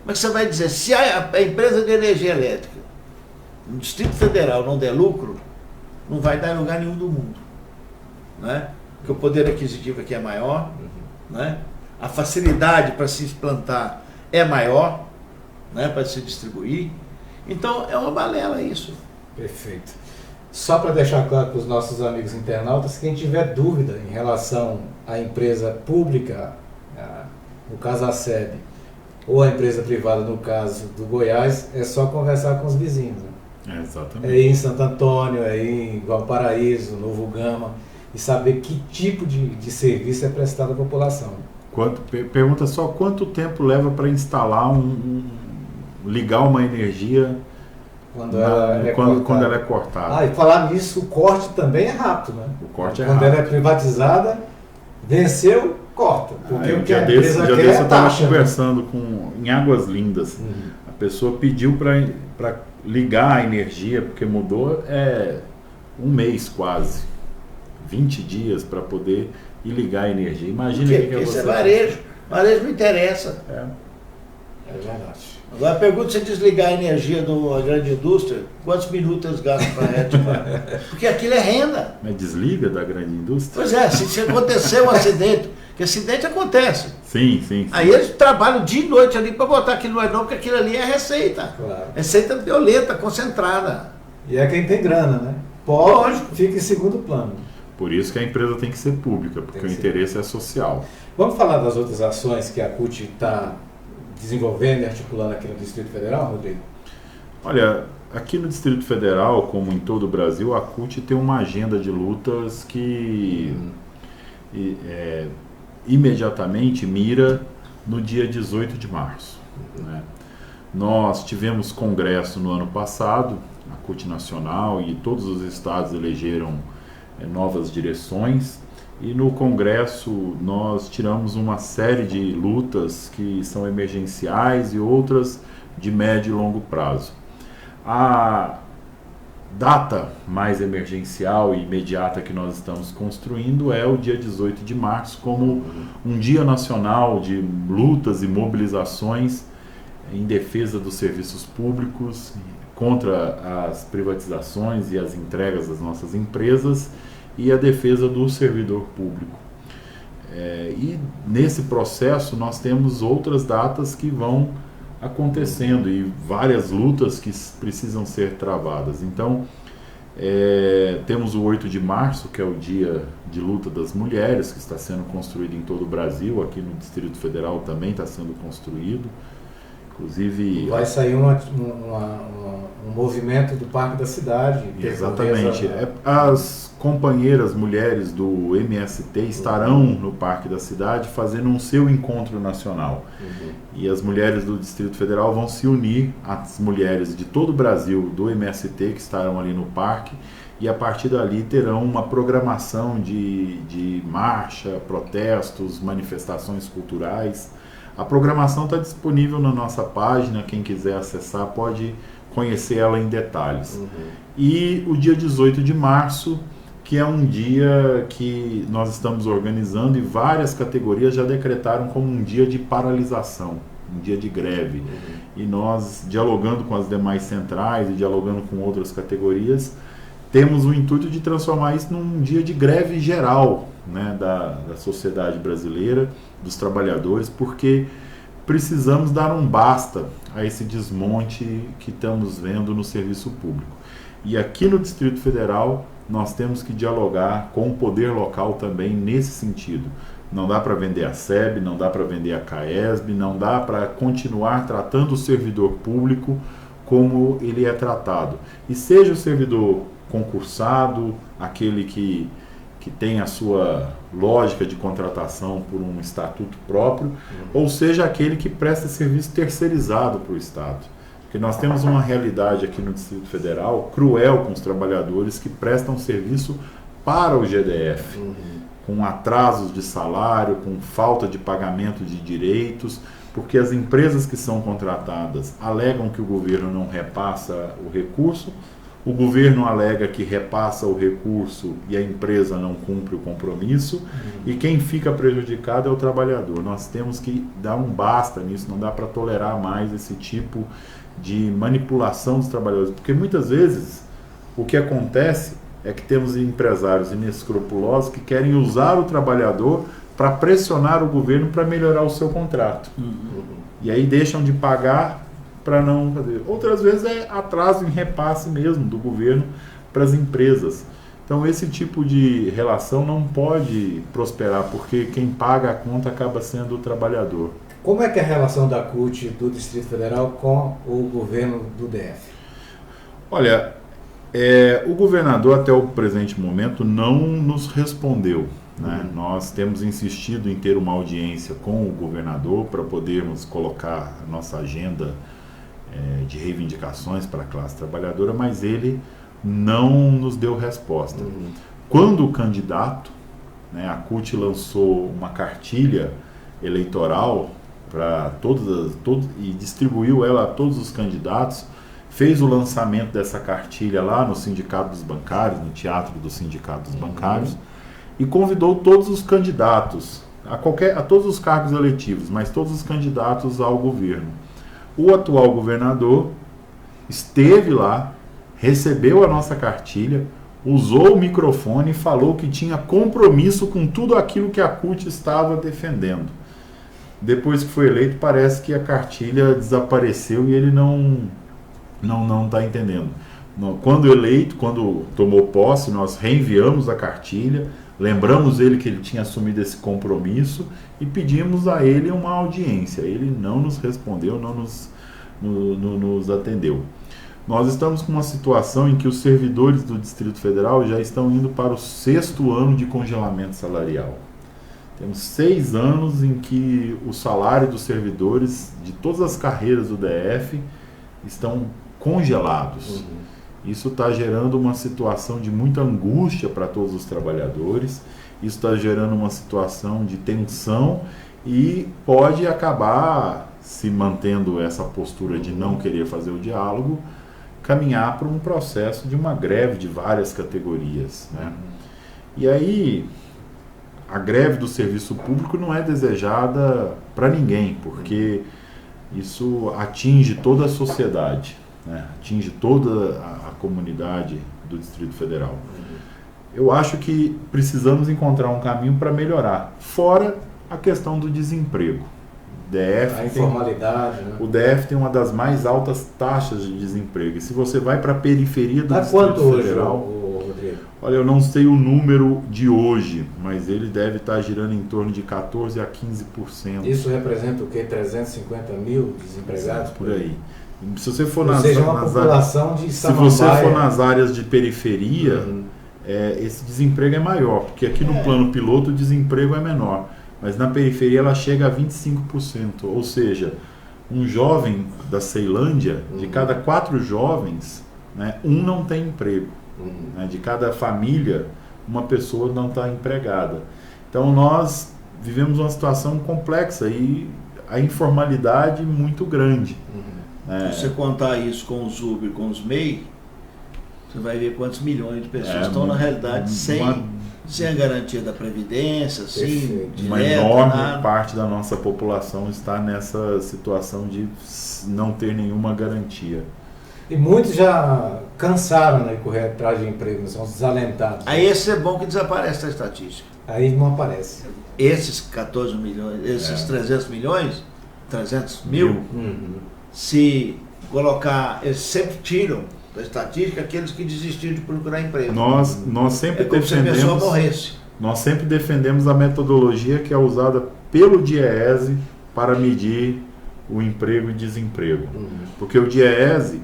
Speaker 3: Como é que você vai dizer? Se a empresa de energia elétrica no Distrito Federal não der lucro, não vai dar em lugar nenhum do mundo. Né? Porque o poder aquisitivo aqui é maior, né? A facilidade para se implantar é maior, né? Para se distribuir. Então é uma balela isso.
Speaker 2: Perfeito. Só para deixar claro para os nossos amigos internautas, quem tiver dúvida em relação à empresa pública, no caso a SEB, ou a empresa privada, no caso do Goiás, é só conversar com os vizinhos. Né?
Speaker 4: Exatamente.
Speaker 2: É ir em Santo Antônio, é ir em Valparaíso, Novo Gama, e saber que tipo de serviço é prestado à população.
Speaker 4: Pergunta só quanto tempo leva para instalar ligar uma energia
Speaker 2: quando ela é cortada. E falar nisso, o corte também é rápido, né?
Speaker 4: O corte é
Speaker 2: rápido. Quando ela é privatizada, venceu, corta. Porque o que a empresa quer é
Speaker 4: eu estava
Speaker 2: taxa.
Speaker 4: Conversando em Águas Lindas. A pessoa pediu para ligar a energia, porque mudou um mês quase. 20 dias para poder ir ligar a energia. Imagina o que é você.
Speaker 3: Isso é varejo. Varejo não interessa.
Speaker 2: É verdade.
Speaker 3: Agora pergunta se desligar a energia da grande indústria, quantos minutos eles gastam para retirar? Porque aquilo é renda.
Speaker 4: Mas desliga da grande indústria?
Speaker 3: Pois é, se acontecer um acidente, que acidente acontece.
Speaker 4: Sim.
Speaker 3: Aí eles trabalham dia e noite ali para botar aquilo no não, porque aquilo ali é receita.
Speaker 2: Claro.
Speaker 3: Receita violenta, concentrada.
Speaker 2: E é quem tem grana, né? Lógico. Fica em segundo plano.
Speaker 4: Por isso que a empresa tem que ser pública, porque o interesse é social.
Speaker 2: Vamos falar das outras ações que a CUT está desenvolvendo e articulando aqui no Distrito Federal, Rodrigo?
Speaker 4: Olha, aqui no Distrito Federal, como em todo o Brasil, a CUT tem uma agenda de lutas que imediatamente mira no dia 18 de março. Né? Nós tivemos congresso no ano passado, a CUT Nacional, e todos os estados elegeram novas direções, e no Congresso nós tiramos uma série de lutas que são emergenciais e outras de médio e longo prazo. A data mais emergencial e imediata que nós estamos construindo é o dia 18 de março como um dia nacional de lutas e mobilizações em defesa dos serviços públicos, contra as privatizações e as entregas das nossas empresas e a defesa do servidor público. E nesse processo nós temos outras datas que vão acontecendo e várias lutas que precisam ser travadas. Então, temos o 8 de março, que é o Dia de Luta das Mulheres, que está sendo construído em todo o Brasil, aqui no Distrito Federal também está sendo construído. Inclusive,
Speaker 2: vai sair um movimento do Parque da Cidade.
Speaker 4: Exatamente. As companheiras mulheres do MST estarão no Parque da Cidade fazendo um seu encontro nacional. E as mulheres do Distrito Federal vão se unir às mulheres de todo o Brasil do MST que estarão ali no parque, e a partir dali terão uma programação de marcha, protestos, manifestações culturais. A programação está disponível na nossa página, quem quiser acessar pode conhecer ela em detalhes. E o dia 18 de março, que é um dia que nós estamos organizando e várias categorias já decretaram como um dia de paralisação, um dia de greve. E nós, dialogando com as demais centrais e dialogando com outras categorias, temos o intuito de transformar isso num dia de greve geral, né, da sociedade brasileira, dos trabalhadores, porque precisamos dar um basta a esse desmonte que estamos vendo no serviço público. E aqui no Distrito Federal nós temos que dialogar com o poder local também nesse sentido. Não dá para vender a SEB, não dá para vender a CAESB, não dá para continuar tratando o servidor público como ele é tratado. E seja o servidor concursado, aquele que tem a sua lógica de contratação por um estatuto próprio, ou seja aquele que presta serviço terceirizado para o Estado. Porque nós temos uma realidade aqui no Distrito Federal cruel com os trabalhadores que prestam serviço para o GDF, com atrasos de salário, com falta de pagamento de direitos, porque as empresas que são contratadas alegam que o governo não repassa o recurso, o governo alega que repassa o recurso e a empresa não cumpre o compromisso, e quem fica prejudicado é o trabalhador. Nós temos que dar um basta nisso, não dá para tolerar mais esse tipo de manipulação dos trabalhadores, porque muitas vezes o que acontece é que temos empresários inescrupulosos que querem usar o trabalhador para pressionar o governo para melhorar o seu contrato. E aí deixam de pagar para não fazer. Outras vezes é atraso em repasse mesmo do governo para as empresas. Então esse tipo de relação não pode prosperar, porque quem paga a conta acaba sendo o trabalhador.
Speaker 2: Como é que é a relação da CUT do Distrito Federal com o governo do DF?
Speaker 4: Olha, o governador até o presente momento não nos respondeu. Né? Nós temos insistido em ter uma audiência com o governador para podermos colocar a nossa agenda de reivindicações para a classe trabalhadora, mas ele não nos deu resposta. Quando o candidato, né, a CUT lançou uma cartilha eleitoral para todos e distribuiu ela a todos os candidatos, fez o lançamento dessa cartilha lá no Sindicato dos Bancários, no Teatro do Sindicato dos Bancários, e convidou todos os candidatos, a todos os cargos eletivos, mas todos os candidatos ao governo. O atual governador esteve lá, recebeu a nossa cartilha, usou o microfone e falou que tinha compromisso com tudo aquilo que a CUT estava defendendo. Depois que foi eleito, parece que a cartilha desapareceu e ele não está entendendo. Quando eleito, quando tomou posse, nós reenviamos a cartilha, lembramos ele que ele tinha assumido esse compromisso e pedimos a ele uma audiência. Ele não nos respondeu, não nos atendeu. Nós estamos com uma situação em que os servidores do Distrito Federal já estão indo para o 6º ano de congelamento salarial. Temos 6 anos em que o salário dos servidores de todas as carreiras do DF estão congelados. Isso está gerando uma situação de muita angústia para todos os trabalhadores, isso está gerando uma situação de tensão e pode acabar, se mantendo essa postura de não querer fazer o diálogo, caminhar para um processo de uma greve de várias categorias. Né? E aí, a greve do serviço público não é desejada para ninguém, porque isso atinge toda a sociedade, né? Atinge toda a comunidade do Distrito Federal. Eu acho que precisamos encontrar um caminho para melhorar, fora a questão do desemprego.
Speaker 2: A informalidade, né?
Speaker 4: O DF tem uma das mais altas taxas de desemprego. E se você vai para a periferia do Distrito Federal...
Speaker 2: Rodrigo?
Speaker 4: Olha, eu não sei o número de hoje, mas ele deve estar girando em torno de 14% a 15%.
Speaker 2: Isso representa o quê? 350 mil desempregados?
Speaker 4: Por aí. Se você for
Speaker 2: população de Samambaia.
Speaker 4: Se você for nas áreas de periferia, esse desemprego é maior, porque aqui no plano piloto o desemprego é menor, mas na periferia ela chega a 25%, ou seja, um jovem da Ceilândia, de cada 4 jovens, né, um não tem emprego. Né, de cada família, uma pessoa não está empregada. Então nós vivemos uma situação complexa e a informalidade muito grande.
Speaker 3: Se você contar isso com os Uber, com os MEI, você vai ver quantos milhões de pessoas estão na realidade sem a garantia da Previdência,
Speaker 4: uma enorme parte da nossa população está nessa situação de não ter nenhuma garantia.
Speaker 2: E muitos já cansaram, né, de correr atrás de emprego, são desalentados.
Speaker 3: Aí esse é bom que desaparece da estatística.
Speaker 2: Aí não aparece.
Speaker 3: Esses 14 milhões, esses 300 milhões, 300 mil, se colocar, eles sempre tiram da estatística aqueles que desistiram de procurar emprego.
Speaker 4: Nós sempre
Speaker 3: como se a pessoa morresse.
Speaker 4: Nós sempre defendemos a metodologia que é usada pelo DIEESE para medir o emprego e desemprego. Porque o DIEESE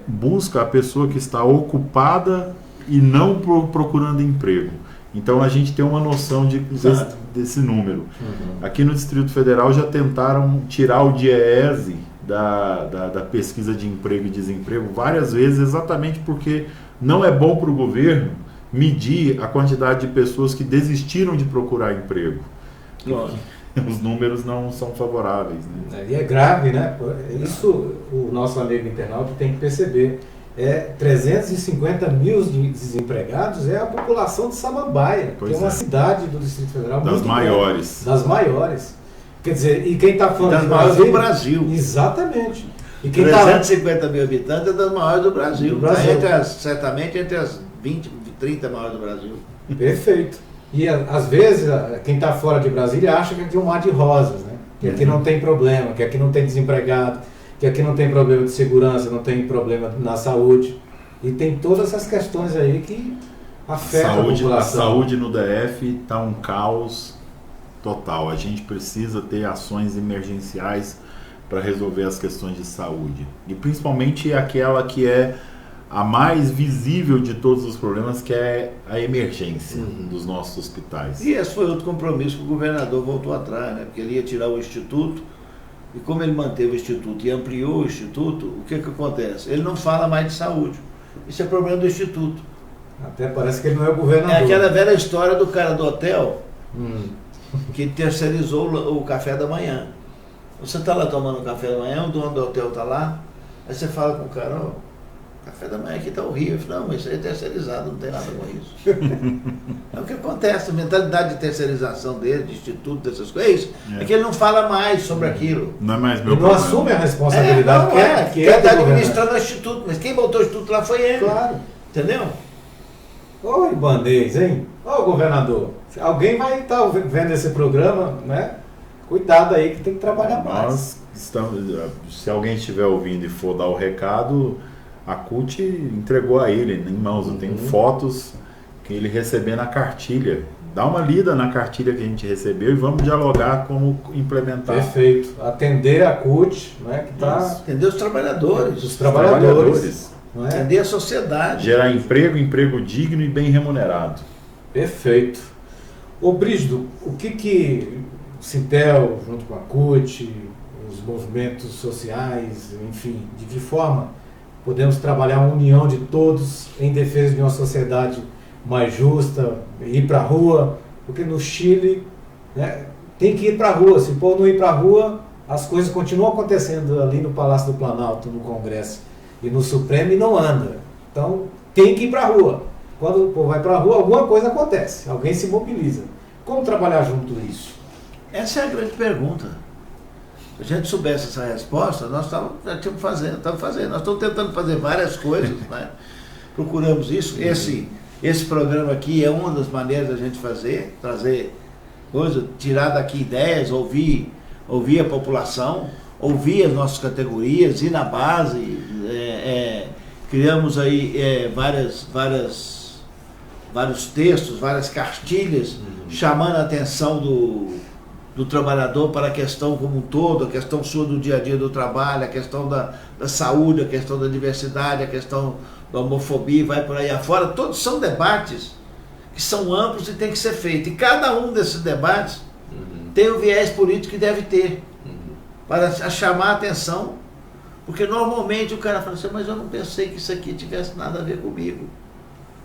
Speaker 4: busca a pessoa que está ocupada e não procurando emprego. Então a gente tem uma noção desse número. Aqui no Distrito Federal já tentaram tirar o DIEESE da pesquisa de emprego e desemprego várias vezes, exatamente porque não é bom para o governo medir a quantidade de pessoas que desistiram de procurar emprego. Os números não são favoráveis. Né?
Speaker 2: E é grave, né? Isso o nosso amigo internauta tem que perceber. 350 mil desempregados é a população de Samambaia, que é uma cidade do Distrito Federal
Speaker 4: das maiores.
Speaker 2: Das maiores. Quer dizer, e quem está falando
Speaker 3: das maiores do Brasil.
Speaker 2: Exatamente. E quem tá lá...
Speaker 3: 350 mil habitantes é das maiores do Brasil.
Speaker 2: Do Brasil.
Speaker 3: Tá certamente entre as 20, 30 maiores do Brasil.
Speaker 2: Perfeito. E às vezes quem está fora de Brasília acha que aqui é um mar de rosas, né? Que aqui não tem problema, que aqui não tem desempregado, que aqui não tem problema de segurança, não tem problema na saúde. E tem todas essas questões aí que afetam a população.
Speaker 4: A saúde no DF está um caos total. A gente precisa ter ações emergenciais para resolver as questões de saúde. E principalmente aquela que é a mais visível de todos os problemas, que é a emergência dos nossos hospitais.
Speaker 3: E esse foi outro compromisso que o governador voltou atrás, né? Porque ele ia tirar o Instituto, e como ele manteve o Instituto e ampliou o Instituto, o que acontece? Ele não fala mais de saúde. Isso é problema do Instituto.
Speaker 2: Até parece que ele não é o governador.
Speaker 3: É aquela velha história do cara do hotel que terceirizou o café da manhã. Você está lá tomando café da manhã, o dono do hotel está lá, aí você fala com o cara, ó, café da manhã aqui está horrível. Eu falo, não, mas isso aí é terceirizado, não tem nada com isso. É o que acontece, a mentalidade de terceirização dele, de instituto, dessas coisas, é que ele não fala mais sobre aquilo.
Speaker 4: Não é mais meu
Speaker 2: ele não
Speaker 4: problema.
Speaker 2: assume a responsabilidade
Speaker 3: que ele está administrando o instituto, mas quem botou o instituto lá foi ele.
Speaker 2: Claro.
Speaker 3: Entendeu?
Speaker 2: Ô, Ibanez, hein? Ô, governador, alguém vai estar vendo esse programa, né? Cuidado aí que tem que trabalhar mais.
Speaker 4: Nós estamos, se alguém estiver ouvindo e for dar o recado, a CUT entregou a ele em mãos. Eu tenho fotos que ele recebeu na cartilha. Dá uma lida na cartilha que a gente recebeu e vamos dialogar como implementar.
Speaker 2: Perfeito. Atender a CUT, né? Que tá...
Speaker 3: Atender os trabalhadores.
Speaker 2: Os trabalhadores. Não é?
Speaker 3: Atender a sociedade.
Speaker 4: Gerar emprego digno e bem remunerado.
Speaker 2: Perfeito. Ô Brígido, o que Sintel, junto com a CUT, os movimentos sociais, enfim, de que forma podemos trabalhar a união de todos em defesa de uma sociedade mais justa, ir para a rua, porque no Chile, né, tem que ir para a rua. Se o povo não ir para a rua, as coisas continuam acontecendo ali no Palácio do Planalto, no Congresso e no Supremo, e não anda. Então tem que ir para a rua. Quando o povo vai para a rua, alguma coisa acontece, alguém se mobiliza. Como trabalhar junto isso?
Speaker 3: Essa é a grande pergunta. Se a gente soubesse essa resposta, nós estamos fazendo. Nós estamos tentando fazer várias coisas, né? Procuramos isso. Esse programa aqui é uma das maneiras da gente fazer, trazer coisas, tirar daqui ideias, ouvir a população, ouvir as nossas categorias, ir na base. Criamos aí vários textos, várias cartilhas, chamando a atenção do trabalhador para a questão como um todo, a questão sua do dia a dia do trabalho, a questão da saúde, a questão da diversidade, a questão da homofobia, vai por aí afora. Todos são debates que são amplos e tem que ser feito. E cada um desses debates tem o viés político que deve ter, para chamar a atenção, porque normalmente o cara fala assim, mas eu não pensei que isso aqui tivesse nada a ver comigo.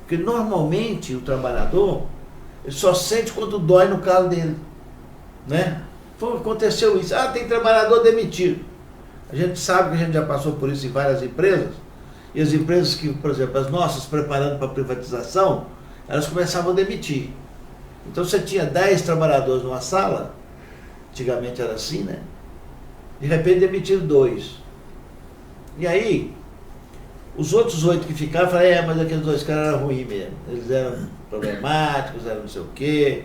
Speaker 3: Porque normalmente o trabalhador, ele só sente quando dói no calo dele. Né? Aconteceu isso. Tem trabalhador demitido. A gente sabe que a gente já passou por isso em várias empresas. E as empresas que, por exemplo, as nossas preparando para a privatização, elas começavam a demitir. Então você tinha 10 trabalhadores numa sala, antigamente era assim, né? De repente demitiram 2. E aí, os outros 8 que ficavam falaram, mas aqueles 2 caras eram ruins mesmo. Eles eram problemáticos, eram não sei o quê,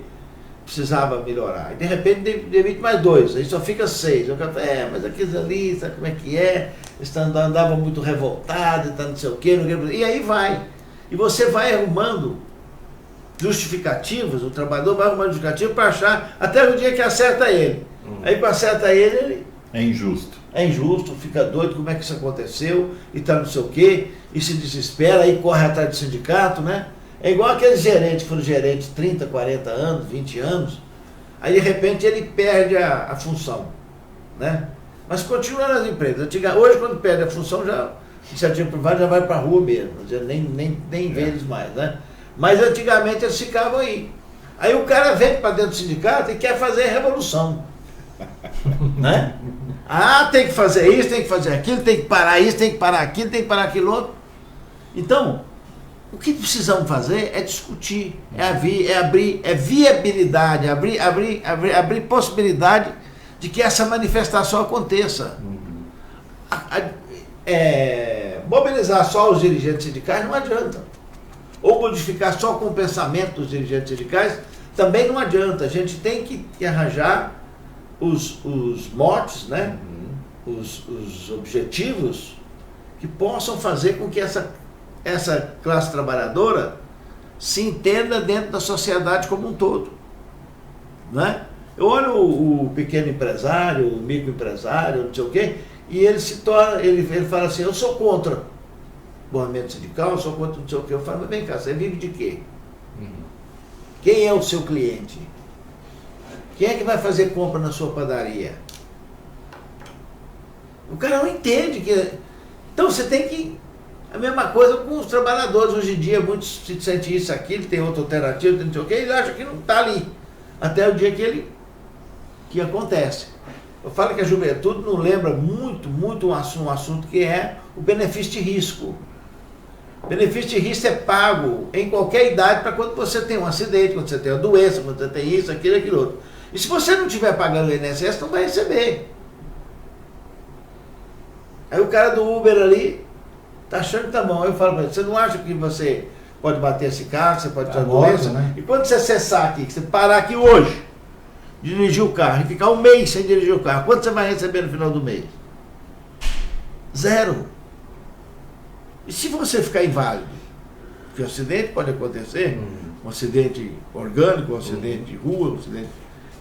Speaker 3: precisava melhorar. E de repente demite mais 2, aí só fica 6. O cara fala, mas aqueles ali, sabe como é que é? Eles andavam muito revoltados, não sei o quê, e aí vai. E você vai arrumando justificativas, o trabalhador vai arrumando justificativas para achar, até o dia que acerta ele. Aí para acertar ele
Speaker 4: é injusto.
Speaker 3: É injusto, fica doido, como é que isso aconteceu, e tá não sei o quê, e se desespera, aí corre atrás do sindicato, né? É igual aqueles gerentes que foram gerentes 30, 40 anos, 20 anos, aí de repente ele perde a função, né? Mas continua nas empresas. Hoje, quando perde a função, já iniciativa privada já vai para a rua mesmo, nem vê eles mais, né? Mas antigamente eles ficavam aí. Aí o cara vem para dentro do sindicato e quer fazer revolução. Né? Tem que fazer isso, tem que fazer aquilo, tem que parar isso, tem que parar aquilo, tem que parar aquilo outro. Então, o que precisamos fazer é discutir, abrir viabilidade, abrir possibilidade de que essa manifestação aconteça. mobilizar só os dirigentes sindicais não adianta. Ou modificar só com o pensamento dos dirigentes sindicais também não adianta. A gente tem que arranjar os motes, né? Os objetivos que possam fazer com que essa classe trabalhadora se entenda dentro da sociedade como um todo, né? Eu olho o pequeno empresário, o microempresário, não sei o quê, e ele se torna, ele fala assim, eu sou contra o movimento sindical, eu sou contra não sei o quê. Eu falo, mas vem cá, você vive de quê? Quem é o seu cliente? Quem é que vai fazer compra na sua padaria? O cara não entende que... Então você tem que... A mesma coisa com os trabalhadores. Hoje em dia, muitos se sentem isso aqui, ele tem outra alternativa, não sei o quê, ele acha que não está ali. Até o dia que acontece. Eu falo que a juventude não lembra muito um assunto que é o benefício de risco. O benefício de risco é pago em qualquer idade para quando você tem um acidente, quando você tem uma doença, quando você tem isso, aquilo outro. E se você não estiver pagando o INSS, não vai receber. Aí o cara do Uber ali tá achando que tá bom. Eu falo para ele, você não acha que você pode bater esse carro, você pode ter uma doença?
Speaker 2: Né?
Speaker 3: E quando você cessar aqui, que você parar aqui hoje, dirigir o carro e ficar um mês sem dirigir o carro, quanto você vai receber no final do mês? 0. E se você ficar inválido? Porque um acidente pode acontecer, um acidente orgânico, um acidente de rua, um acidente...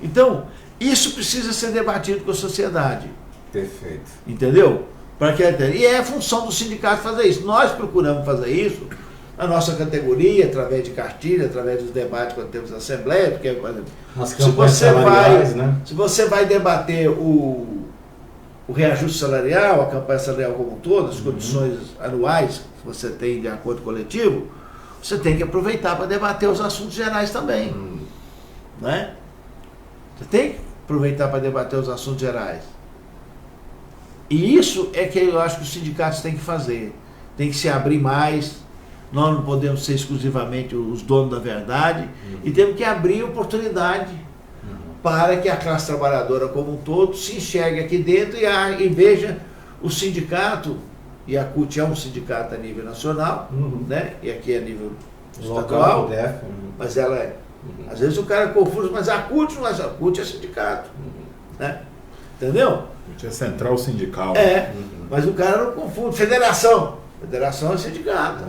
Speaker 3: Então, isso precisa ser debatido com a sociedade.
Speaker 2: Perfeito.
Speaker 3: Entendeu? E é a função do sindicato fazer isso. Nós procuramos fazer isso na nossa categoria, através de cartilha, através dos debates quando temos assembleia, porque se você vai debater o reajuste salarial, a campanha salarial como um todo, as condições anuais que você tem de acordo coletivo, você tem que aproveitar para debater os assuntos gerais também. Né? Você tem que aproveitar para debater os assuntos gerais. E isso é que eu acho que os sindicatos têm que fazer. Tem que se abrir mais. Nós não podemos ser exclusivamente os donos da verdade. E temos que abrir oportunidade para que a classe trabalhadora como um todo se enxergue aqui dentro e veja o sindicato, e a CUT é um sindicato a nível nacional, né? E aqui a nível estadual, mas ela é. Às vezes o cara confunde, mas a CUT não é só, a CUT é sindicato. Né? Entendeu?
Speaker 4: A CUT é central sindical.
Speaker 3: Mas o cara não confunde. Federação é sindicato.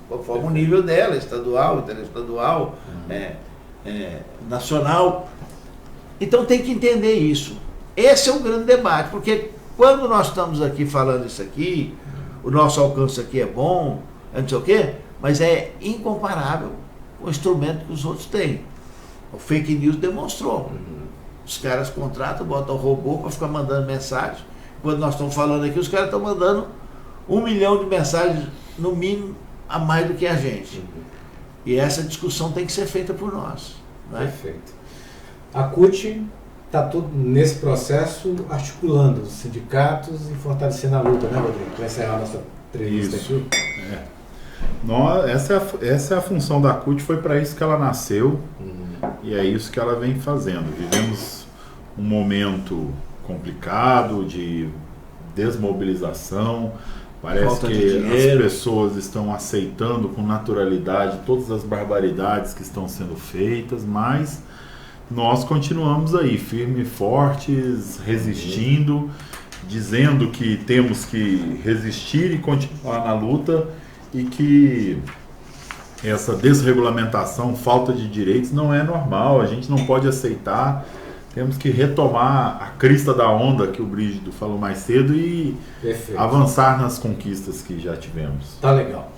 Speaker 3: Conforme o nível dela, estadual, interestadual, nacional. Então tem que entender isso. Esse é um grande debate, porque quando nós estamos aqui falando isso aqui, o nosso alcance aqui é bom, não sei o quê, mas é incomparável com o instrumento que os outros têm. O fake news demonstrou. Os caras contratam, botam robô para ficar mandando mensagem. Quando nós estamos falando aqui, os caras estão mandando 1 milhão de mensagens, no mínimo, a mais do que a gente. E essa discussão tem que ser feita por nós. Né?
Speaker 2: Perfeito. A CUT está tudo nesse processo articulando os sindicatos e fortalecendo a luta, né, Rodrigo? Para encerrar a nossa entrevista aqui.
Speaker 4: Essa é a função da CUT, foi para isso que ela nasceu e é isso que ela vem fazendo. Vivemos um momento complicado de desmobilização. Parece
Speaker 3: falta
Speaker 4: que as pessoas estão aceitando com naturalidade todas as barbaridades que estão sendo feitas, mas nós continuamos aí, firmes e fortes, resistindo, dizendo que temos que resistir e continuar na luta e que essa desregulamentação, falta de direitos não é normal, a gente não pode aceitar. Temos que retomar a crista da onda que o Brígido falou mais cedo e avançar nas conquistas que já tivemos.
Speaker 2: Tá legal.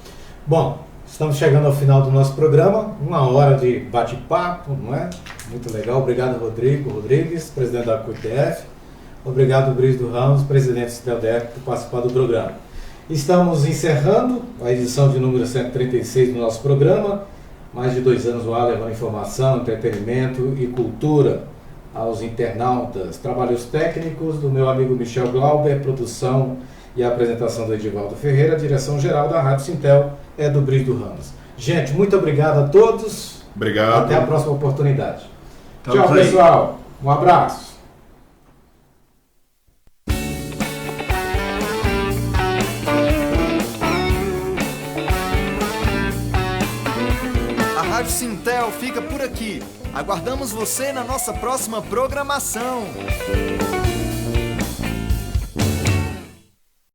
Speaker 2: Bom, estamos chegando ao final do nosso programa, 1 hora de bate-papo, não é? Muito legal. Obrigado, Rodrigo Rodrigues, presidente da CUT-DF. Obrigado, Brígido Ramos, presidente da CUT-DF, por participar do programa. Estamos encerrando a edição de número 136 do nosso programa. Mais de 2 anos no ar, levando informação, entretenimento e cultura aos internautas. Trabalhos técnicos do meu amigo Michel Glauber, produção e apresentação do Edivaldo Ferreira, direção geral da Rádio Sintel é do Brígido Ramos. Gente, muito obrigado a todos.
Speaker 4: Obrigado.
Speaker 2: Até a próxima oportunidade.
Speaker 3: Tamo
Speaker 2: Tchau,
Speaker 3: aí.
Speaker 2: pessoal. Um abraço.
Speaker 1: Rádio Sintel fica por aqui. Aguardamos você na nossa próxima programação.